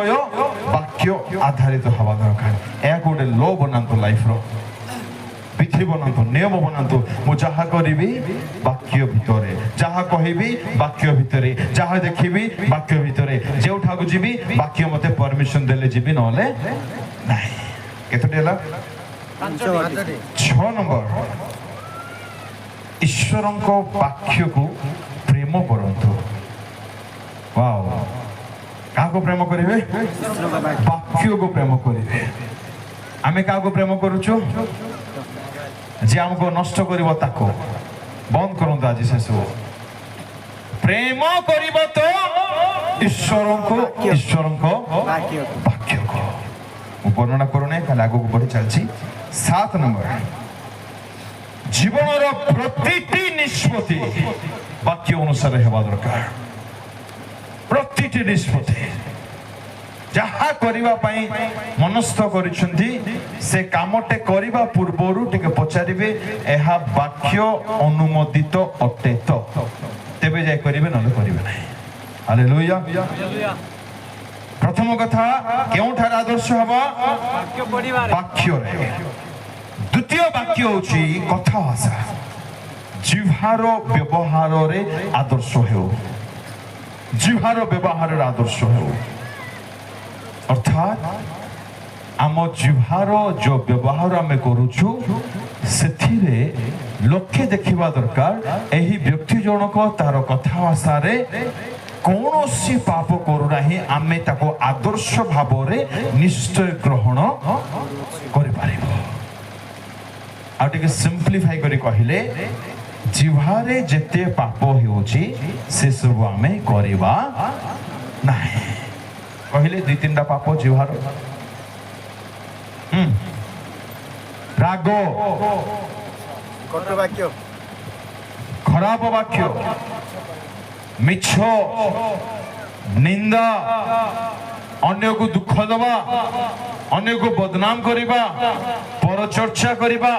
A: ବାକ୍ୟ ଆଧାରିତ ହେବା ଦରକାର ଏହାକୁ ଗୋଟେ ଲ ବନାନ୍ତୁ ଲାଇଫର ବିଧି ବନାନ୍ତୁ ନିୟମ ବନାନ୍ତୁ ମୁଁ ଯାହା କରିବି ବାକ୍ୟ ଭିତରେ ଯାହା କହିବି ବାକ୍ୟ ଭିତରେ ଯାହା ଦେଖିବି ବାକ୍ୟ ଭିତରେ ଯେଉଁଠାକୁ ଯିବି ବାକ୍ୟ ମତେ ପରମିଶନ ଦେଲେ ଯିବି ନହେଲେ ନାହିଁ କେତୋଟି ହେଲା 6 ନମ୍ବର ଈଶ୍ୱରଙ୍କ ବାକ୍ୟକୁ ପ୍ରେମ କରନ୍ତୁ ୱାଓ କାହାକୁ ପ୍ରେମ କରିବେ ବାକ୍ୟକୁ ପ୍ରେମ କରିବେ ଆମେ କାହାକୁ ପ୍ରେମ କରୁଛୁ ଯେ ଆମକୁ ନଷ୍ଟ କରିବ ତାକୁ ବନ୍ଦ କରନ୍ତୁ ଆଜି ସେସବୁ ପ୍ରେମ କରିବ ତ ଈଶ୍ୱରଙ୍କ ବାକ୍ୟକୁ ମୁଁ ବର୍ଣ୍ଣନା କରୁନାହିଁ ଖାଲି ଆଗକୁ ବଢି ଚାଲିଛି 7 ନମ୍ବର ଜୀବନର ପ୍ରତିଟି ନିଷ୍ପତ୍ତି ବାକ୍ୟ ଅନୁସାରେ ହେବା ଦରକାର ପ୍ରତିଟି ନିଷ୍ପତ୍ତି ଯାହା କରିବା ପାଇଁ ମନସ୍ଥ କରିଛନ୍ତି ସେ କାମଟେ କରିବା ପୂର୍ବରୁ ଟିକେ ପଚାରିବେ ଏହା ବାକ୍ୟ ଅନୁମୋଦିତ ଅଟେ ତ ତେବେ ଯାଇ କରିବେ ନହେଲେ କରିବେ ନାହିଁ ହାଲେଲୁୟା ପ୍ରଥମ କଥା କେଉଁଠାରେ ଆଦର୍ଶ ହବ ବାକ୍ୟରେ ଦ୍ୱିତୀୟ ବାକ୍ୟ ହେଉଛି କଥା ଭାଷା ଜିହ୍ବାର ବ୍ୟବହାରରେ ଆଦର୍ଶ ହେଉ ଜିହ୍ବାର ବ୍ୟବହାରରେ ଆଦର୍ଶ ହେଉ ଅର୍ଥାତ୍ ଆମ ଜିହ୍ବାର ଯୋଉ ବ୍ୟବହାର ଆମେ କରୁଛୁ ସେଥିରେ ଲୋକେ ଦେଖିବା ଦରକାର ଏହି ବ୍ୟକ୍ତି ଜଣକ ତାର କଥା ଭାଷାରେ କୌଣସି ପାପ କରୁନାହିଁ ଆମେ ତାକୁ ଆଦର୍ଶ ଭାବରେ ନିଶ୍ଚୟ ଗ୍ରହଣ କରିପାରିବ ଆଉ ଟିକେ ସିମ୍ପ୍ଲିଫାଇ କରି କହିଲେ ଜିହ୍ବାରେ ଯେତେ ପାପ ହେଉଛି ସେସବୁ ଆମେ କରିବା ନାହିଁ କହିଲେ 2-3ଟା ପାପ ଜିହ୍ବାର ରାଗ ଖରାପ ବାକ୍ୟ ମିଛ ନିନ୍ଦା ଅନ୍ୟକୁ ଦୁଃଖ ଦେବା ଅନ୍ୟକୁ ବଦନାମ କରିବା ପରଚର୍ଚ୍ଚା କରିବା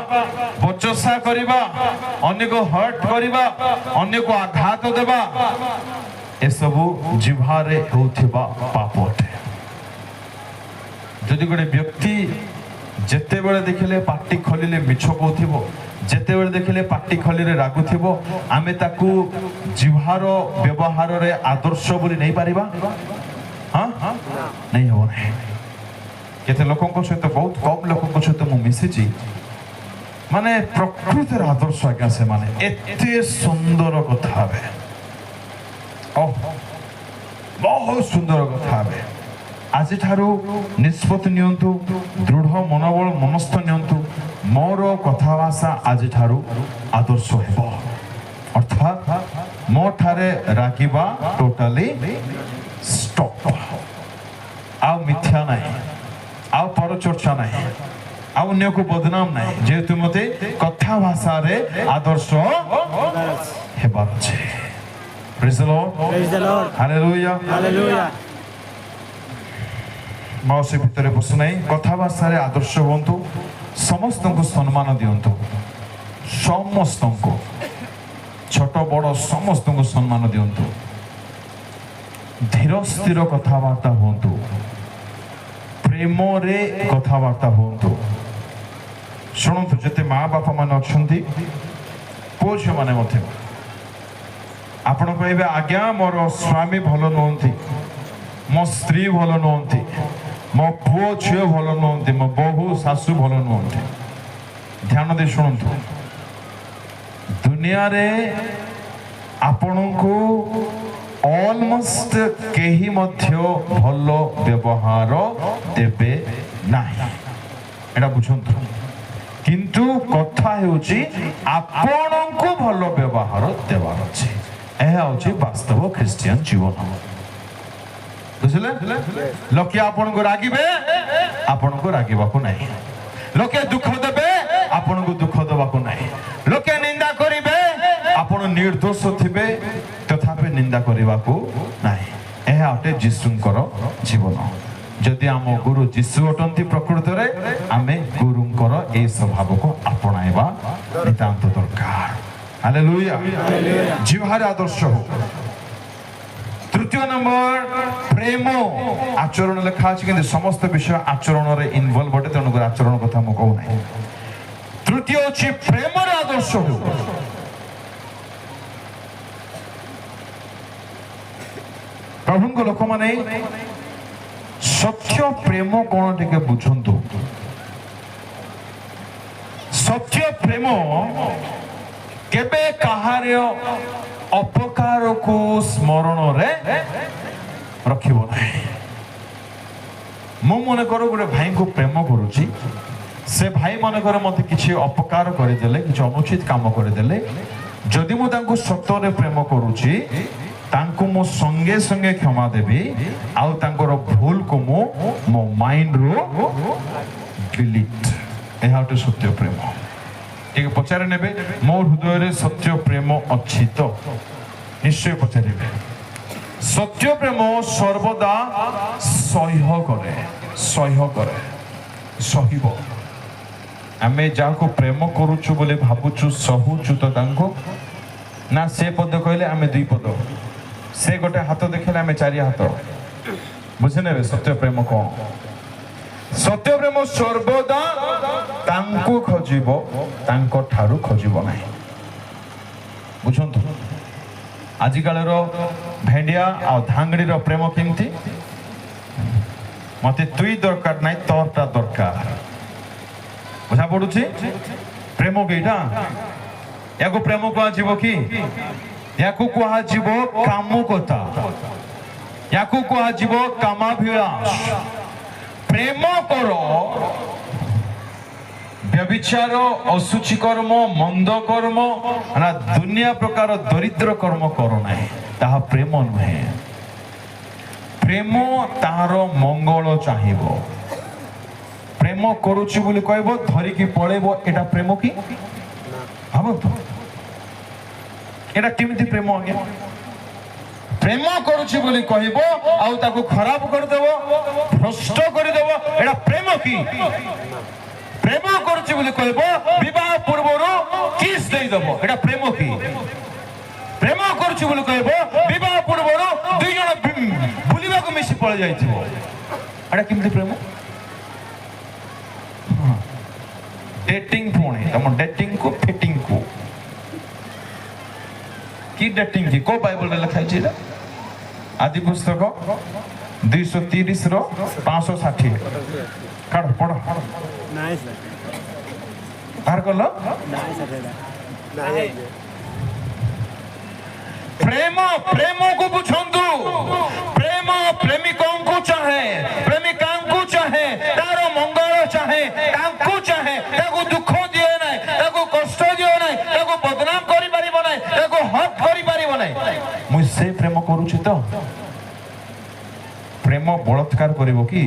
A: ବଚସା କରିବା ଅନ୍ୟକୁ ହର୍ଟ କରିବା ଅନ୍ୟକୁ ଆଘାତ ଦେବା ଏସବୁ ଜିହ୍ବାରେ ହେଉଥିବା ପାପ ଅଟେ ଯଦି ଗୋଟେ ବ୍ୟକ୍ତି ଯେତେବେଳେ ଦେଖିଲେ ପାଟି ଖୋଲିଲେ ମିଛ କହୁଥିବ ଯେତେବେଳେ ଦେଖିଲେ ପାଟି ଖୋଲିଲେ ରାଗୁଥିବ ଆମେ ତାକୁ ଜିହ୍ବାର ବ୍ୟବହାରରେ ଆଦର୍ଶ ବୋଲି ନେଇପାରିବା ନେଇ ହେବ ନାହିଁ କେତେ ଲୋକଙ୍କ ସହିତ ବହୁତ କମ୍ ଲୋକଙ୍କ ସହିତ ମୁଁ ମିଶିଛି ମାନେ ପ୍ରକୃତିର ଆଦର୍ଶ ଆଜ୍ଞା ସେମାନେ ଏତେ ସୁନ୍ଦର କଥା ହେବେ ବହୁତ ସୁନ୍ଦର କଥା ହେବେ ଆଜିଠାରୁ ନିଷ୍ପତ୍ତି ନିଅନ୍ତୁ ଦୃଢ଼ ମନୋବଳ ମନସ୍ଥ ନିଅନ୍ତୁ ମୋର କଥା ଭାଷା ଆଜିଠାରୁ ଆଦର୍ଶ ହେବ ଅର୍ଥାତ୍ ମୋ ଠାରେ ରାଗିବା ଟୋଟାଲି ଷ୍ଟପ୍ ଆଉ ମିଥ୍ୟା ନାହିଁ ଆଉ ପରଚର୍ଚ୍ଚା ନାହିଁ ଆଉ ଅନ୍ୟକୁ ବଦନାମ ନାହିଁ ଯେହେତୁ ମତେ କଥା ଭାଷାରେ ଆଦର୍ଶ ହେବାର ଅଛି Praise the Lord.
B: Praise the Lord.
A: Hallelujah.
B: Hallelujah.
A: ମାଉସୀ ଭିତରେ ପଶୁ ନାହିଁ କଥା ଭାଷାରେ ଆଦର୍ଶ ହୁଅନ୍ତୁ ସମସ୍ତଙ୍କୁ ସମ୍ମାନ ଦିଅନ୍ତୁ ସମସ୍ତଙ୍କୁ ଛୋଟ ବଡ଼ ସମସ୍ତଙ୍କୁ ସମ୍ମାନ ଦିଅନ୍ତୁ ଧୀର ସ୍ଥିର କଥାବାର୍ତ୍ତା ହୁଅନ୍ତୁ ପ୍ରେମରେ କଥାବାର୍ତ୍ତା ହୁଅନ୍ତୁ ଶୁଣନ୍ତୁ ଯେତେ ମା ବାପା ମାନେ ଅଛନ୍ତି ପୁଅ ଝିଅମାନେ ମଧ୍ୟ ଆପଣ କହିବେ ଆଜ୍ଞା ମୋର ସ୍ୱାମୀ ଭଲ ନୁହନ୍ତି ମୋ ସ୍ତ୍ରୀ ଭଲ ନୁହନ୍ତି ମୋ ପୁଅ ଝିଅ ଭଲ ନୁହନ୍ତି ମୋ ବୋହୂ ଶାଶୁ ଭଲ ନୁହନ୍ତି ଧ୍ୟାନ ଦେଇ ଶୁଣନ୍ତୁ ଦୁନିଆରେ ଆପଣଙ୍କୁ ଅଲମୋଷ୍ଟ କେହି ମଧ୍ୟ ଭଲ ବ୍ୟବହାର ଦେବେ ନାହିଁ ଏଇଟା ବୁଝନ୍ତୁ କିନ୍ତୁ କଥା ହେଉଛି ଆପଣଙ୍କୁ ଭଲ ବ୍ୟବହାର ଦେବାର ଅଛି ଏହା ହେଉଛି ବାସ୍ତବ ଖ୍ରୀଷ୍ଟିଆନ ଜୀବନ ବୁଝିଲେ ଲୋକେ ଆପଣଙ୍କୁ ରାଗିବେ ଆପଣଙ୍କୁ ରାଗିବାକୁ ନାହିଁ ଲୋକେ ଦୁଃଖ ଦେବେ ଆପଣଙ୍କୁ ଦୁଃଖ ଦେବାକୁ ନାହିଁ ଲୋକେ ନିନ୍ଦା କରିବେ ଆପଣ ନିର୍ଦ୍ଦୋଷ ଥିବେ ତଥାପି ନିନ୍ଦା କରିବାକୁ ନାହିଁ। ଏହା ଅଟେ ଯୀଶୁଙ୍କର ଜୀବନ। ଯଦି ଆମ ଗୁରୁ ଯୀଶୁ ଅଟନ୍ତି ପ୍ରକୃତରେ ଆମେ ଗୁରୁଙ୍କର ଏହି ସ୍ୱଭାବକୁ ଆପଣାଇବା ନିତାନ୍ତ ଦରକାର। ହାଲେଲୁୟା। ଜିହ୍ୱାରେ ଆଦର୍ଶ ହଉ। ତୃତୀୟ ନମ୍ବର ପ୍ରେମ ଆଚରଣ ଲେଖା ଅଛି, କିନ୍ତୁ ସମସ୍ତ ବିଷୟ ଆଚରଣରେ ଇନଭଲ୍ଭ ଅଟେ, ତେଣୁକରି ଆଚରଣ କଥା ମୁଁ କହୁନାହିଁ। ତୃତୀୟ ଅଛି ପ୍ରେମର ଆଦର୍ଶ ହଉ। ପ୍ରଭୁଙ୍କ ଲୋକମାନେ ସତ୍ୟ ପ୍ରେମ କଣ ଟିକେ ବୁଝନ୍ତୁ। ସତ୍ୟ ପ୍ରେମ କେବେ କାହାର ଅପକାରକୁ ସ୍ମରଣରେ ରଖିବ ନାହିଁ। ମୁଁ ମନେକର ଗୋଟେ ଭାଇଙ୍କୁ ପ୍ରେମ କରୁଛି, ସେ ଭାଇ ମନେକର ମୋତେ କିଛି ଅପକାର କରିଦେଲେ, କିଛି ଅନୁଚିତ କାମ କରିଦେଲେ, ଯଦି ମୁଁ ତାଙ୍କୁ ସତରେ ପ୍ରେମ କରୁଛି ତାଙ୍କୁ ମୁଁ ସଙ୍ଗେ ସଙ୍ଗେ କ୍ଷମା ଦେବି, ଆଉ ତାଙ୍କର ଭୁଲକୁ ମୁଁ ମୋ ମାଇଣ୍ଡରୁ ଡିଲିଟ୍। ଏହା ଗୋଟେ ସତ୍ୟ ପ୍ରେମ। ଟିକେ ପଚାରି ନେବେ, ମୋ ହୃଦୟରେ ସତ୍ୟ ପ୍ରେମ ଅଛି ତ? ନିଶ୍ଚୟ ପଚାରିବେ। ସତ୍ୟ ପ୍ରେମ ସର୍ବଦା ସହ୍ୟ କରେ, ସହିବ। ଆମେ ଯାହାକୁ ପ୍ରେମ କରୁଛୁ ବୋଲି ଭାବୁଛୁ ସହୁଛୁ ତ ତାଙ୍କୁ ନା? ସେ ପଦ କହିଲେ ଆମେ ଦୁଇ ପଦ, ସେ ଗୋଟେ ହାତ ଦେଖିଲେ ଆମେ ଚାରି ହାତ। ବୁଝିନେବେ ସତ୍ୟ ପ୍ରେମ କଣ? ସତ୍ୟ ପ୍ରେମ ସର୍ବଦା ତାଙ୍କୁ ଖୋଜିବ, ତାଙ୍କ ଠାରୁ ଖୋଜିବ ନାହିଁ। ବୁଝନ୍ତୁ, ଆଜିକାଲିର ଭେଣ୍ଡିଆ ଆଉ ଧାଙ୍ଗଡ଼ିର ପ୍ରେମ କେମିତି? ମତେ ତୁଇ ଦରକାର ନାହିଁ, ତୋରଟା ଦରକାର। ବୁଝା ପଡୁଛି ପ୍ରେମ କେଇଟା? ୟାକୁ ପ୍ରେମ କୁହାଯିବ କି? ୟାକୁ କୁହାଯିବ କାମୁକତା, ୟାକୁ କୁହାଯିବ କାମାଭିଳାଷ। ପ୍ରେମ କର ବ୍ୟଭିଚାର, ଅଶୁଚି କର୍ମ, ମନ୍ଦ କର୍ମ ନା ଦୁନିଆ ପ୍ରକାର ଦରିଦ୍ର କର୍ମ କର ନାହିଁ, ତାହା ପ୍ରେମ ନୁହେଁ। ପ୍ରେମ ତାହାର ମଙ୍ଗଳ ଚାହିଁବ। ପ୍ରେମ କରୁଛି ବୋଲି କହିବ, ଧରିକି ପଳେଇବ, ଏଟା ପ୍ରେମ କି? ଭାବନ୍ତୁ ଏଟା କେମିତି ପ୍ରେମ ଆଜ୍ଞା? ପ୍ରେମ କରୁଛି ବୋଲି କହିବ ଆଉ ତାକୁ ଖରାପ କରିଦେବ, ଭ୍ରଷ୍ଟ କରିଦେବ, ଏଟା ପ୍ରେମ କି? ପ୍ରେମ କରୁଛି ବୋଲି କହିବ, ବିବାହ ପୂର୍ବରୁ କିସ୍ ଦେଇଦେବ, ଏଟା ପ୍ରେମ କି? ପ୍ରେମ କରୁଛି ବୋଲି କହିବ, ବିବାହ ପୂର୍ବରୁ ଦୁଇ ଜଣ ବୁଲିବାକୁ ମିଶି ପଳେଇ ଯାଇଥିବ, ଏଟା କେମିତି ପ୍ରେମ? ଡେଟିଂ ପୁଣି ତମ ଡେଟିଂ କୁ ଫିଟିଂ କୁ କି ଡେଟିଂ କି କୋ ବାଇବଲରେ ଲେଖା ହେଇଛି? ଏଟା ଆଦି ପୁସ୍ତକ 230 ର 560 କାଢ ପଢ। ବାହାର କଲ। ପ୍ରେମ ପ୍ରେମକୁ ବୁଝନ୍ତୁ। ପ୍ରେମ ପ୍ରେମିକଙ୍କୁ ଚାହେଁ, ପ୍ରେମିକାଙ୍କୁ ଚାହେଁ, ତାର ମଙ୍ଗଳ ଚାହେଁ, ତାଙ୍କୁ ଚାହେଁ, ତାକୁ ଦୁଃଖ ଦିଏ ନାହିଁ, ତାକୁ କଷ୍ଟ ଦିଏ ନାହିଁ, ତାକୁ ବଦନାମ କରିପାରିବ ନାହିଁ, ତାକୁ ହକ୍ କରିପାରିବ ନାହିଁ। ମୁଁ ସେ ପ୍ରେମ କରୁଛି ତ? ପ୍ରେମ ବଳାତ୍କାର କରିବ କି?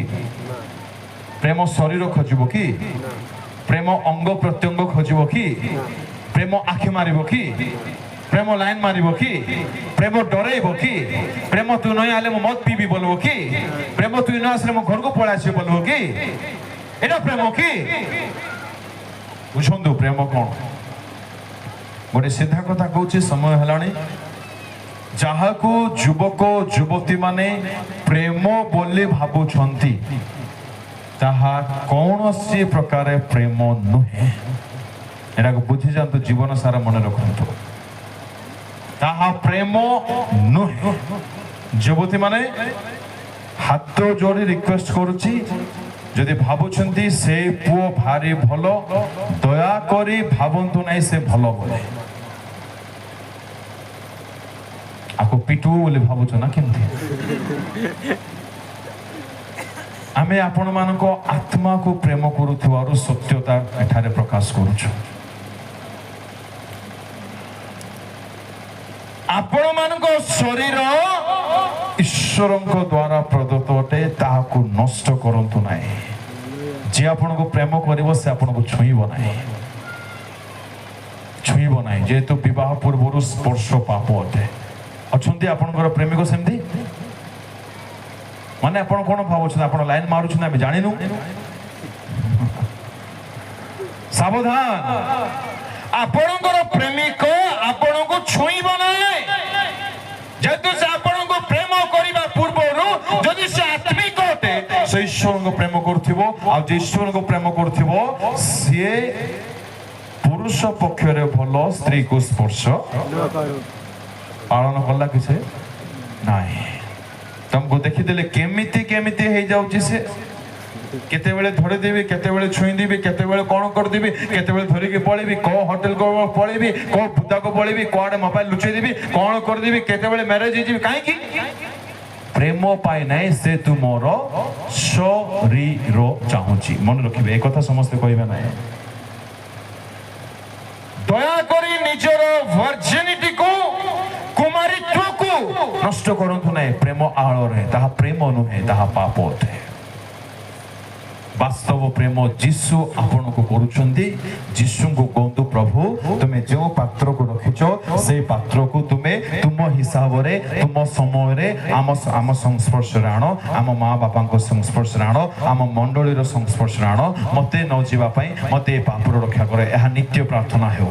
A: ପ୍ରେମ ଶରୀର ଖୋଜିବ କି? ପ୍ରେମ ଅଙ୍ଗ ପ୍ରତ୍ୟଙ୍ଗ ଖୋଜିବ କି? ପ୍ରେମ ଆଖି ମାରିବ କି? ପ୍ରେମ ଲାଇନ୍ ମାରିବ କି? ପ୍ରେମ ଡରେଇବ କି? ପ୍ରେମ ତୁ ନ ଆଇଲେ ମୁଁ ମଦ ପିଇବି ବୋଲବ କି? ପ୍ରେମ ତୁ ନ ଆସିଲେ ମୋ ଘରକୁ ପଳେଇ ଆସିବି ବୋଲବ କି? ଏଟା ପ୍ରେମ କି? ବୁଝନ୍ତୁ ପ୍ରେମ କଣ? ଗୋଟେ ସିଧା କଥା କହୁଛି, ସମୟ ହେଲାଣି। ଯାହାକୁ ଯୁବକ ଯୁବତୀ ମାନେ ପ୍ରେମ ବୋଲି ଭାବୁଛନ୍ତି ତାହା କୌଣସି ପ୍ରକାର ପ୍ରେମ ନୁହେଁ। ଏଟାକୁ ବୁଝି ଯାଆନ୍ତୁ, ଜୀବନ ସାରା ମନେ ରଖନ୍ତୁ, ତାହା ପ୍ରେମ ନୁହେଁ। ଯୁବତୀ ମାନେ ହାତ ଯୋଡ଼ି ରିକ୍ୱେଷ୍ଟ କରୁଛି, ଯଦି ଭାବୁଛନ୍ତି ସେ ପୁଅ ଭାରି ଭଲ, ଦୟାକରି ଭାବନ୍ତୁ ନାହିଁ ସେ ଭଲ ବୋଲି। ଆକୁ ପିଟୁ ବୋଲି ଭାବୁଛ ନା କେମିତି? ଆମେ ଆପଣମାନଙ୍କ ଆତ୍ମାକୁ ପ୍ରେମ କରୁଥିବାରୁ ସତ୍ୟତା ଏଠାରେ ପ୍ରକାଶ କରୁଛୁ। ଆପଣମାନଙ୍କ ଶରୀର ଈଶ୍ୱରଙ୍କ ଦ୍ୱାରା ପ୍ରଦତ୍ତ ଅଟେ, ତାହାକୁ ନଷ୍ଟ କରନ୍ତୁ ନାହିଁ। ଯିଏ ଆପଣଙ୍କୁ ପ୍ରେମ କରିବ ସେ ଆପଣଙ୍କୁ ଛୁଇଁବ ନାହିଁ, ଯେହେତୁ ବିବାହ ପୂର୍ବରୁ ସ୍ପର୍ଶ ପାପ ଅଟେ। ଅଛନ୍ତି ଆପଣଙ୍କର ପ୍ରେମିକ ସେମିତି ମାନେ ଆପଣ କଣ ଭାବୁଛନ୍ତି ଆପଣ ଲାଇନ ମାରୁଛନ୍ତି ଆମେ ଜାଣିନୁ ସାବଧାନ ଆପଣଙ୍କର ପ୍ରେମିକ ଆପଣଙ୍କୁ ଛୁଇଁବ ନାହିଁ ଯେହେତୁ ସେ ଆପଣଙ୍କୁ ପ୍ରେମ କରିବା ପୂର୍ବରୁ ଯଦି ସେ ଆତ୍ମିକ ଅଟେ ସେ ଈଶ୍ୱରଙ୍କୁ ପ୍ରେମ କରୁଥିବ ଆଉ ଯେ ଈଶ୍ୱରଙ୍କୁ ପ୍ରେମ କରୁଥିବ ସିଏ ପୁରୁଷ ପକ୍ଷରେ ଭଲ ସ୍ତ୍ରୀକୁ ସ୍ପର୍ଶ ପାଳନ କଲା କିଛି ନାହିଁ ତମକୁ ଦେଖିଦେଲେ କେମିତି କେମିତି ହେଇଯାଉଛି ସେ କେତେବେଳେ ଧରିଦେବି କେତେବେଳେ ଛୁଇଁଦେବି କେତେବେଳେ କଣ କରିଦେବି କେତେବେଳେ ଧରିକି ପଳେଇବି କୋଉ ହୋଟେଲ ପଳେଇବି କୋଉ ବୁଦାକୁ ପଳେଇବି କୁଆଡେ ମୋବାଇଲ ଲୁଚେଇଦେବି କଣ କରିଦେବି କେତେବେଳେ ମ୍ୟାରେଜ ହେଇଯିବି କାହିଁକି ପ୍ରେମ ପାଇ ନାହିଁ ସେ ତୁମର ଶରୀର ଚାହୁଁଛି ମନେ ରଖିବେ ଏ କଥା ସମସ୍ତେ କହିବେ ନାହିଁ ଦୟାକରି ନିଜର ଭର୍ଜିନିଟିକୁ କୁମାରୀତ୍ୱକୁ ନଷ୍ଟ କରନ୍ତୁ ନାହିଁ ପ୍ରେମ ଆଳରେ ତାହା ପ୍ରେମ ନୁହେଁ ତାହା ପାପ ଅଟେ ବାସ୍ତବ ପ୍ରେମ ଯୀଶୁ ଆପଣଙ୍କୁ କରୁଛନ୍ତି ଯୀଶୁଙ୍କୁ କହନ୍ତୁ ପ୍ରଭୁ ତୁମେ ଯେଉଁ ପାତ୍ରକୁ ରଖିଛ ସେଇ ପାତ୍ରକୁ ତୁମେ ତୁମ ହିସାବରେ ତୁମ ସମୟରେ ଆମ ସଂସ୍ପର୍ଶରେ ଆଣ ଆମ ମା ବାପାଙ୍କ ସଂସ୍ପର୍ଶରେ ଆଣ ଆମ ମଣ୍ଡଳୀର ସଂସ୍ପର୍ଶରେ ଆଣ ମତେ ନ ଯିବା ପାଇଁ ମତେ ଏ ପାପରୁ ରକ୍ଷା କର ଏହା ନିତ୍ୟ ପ୍ରାର୍ଥନା ହେଉ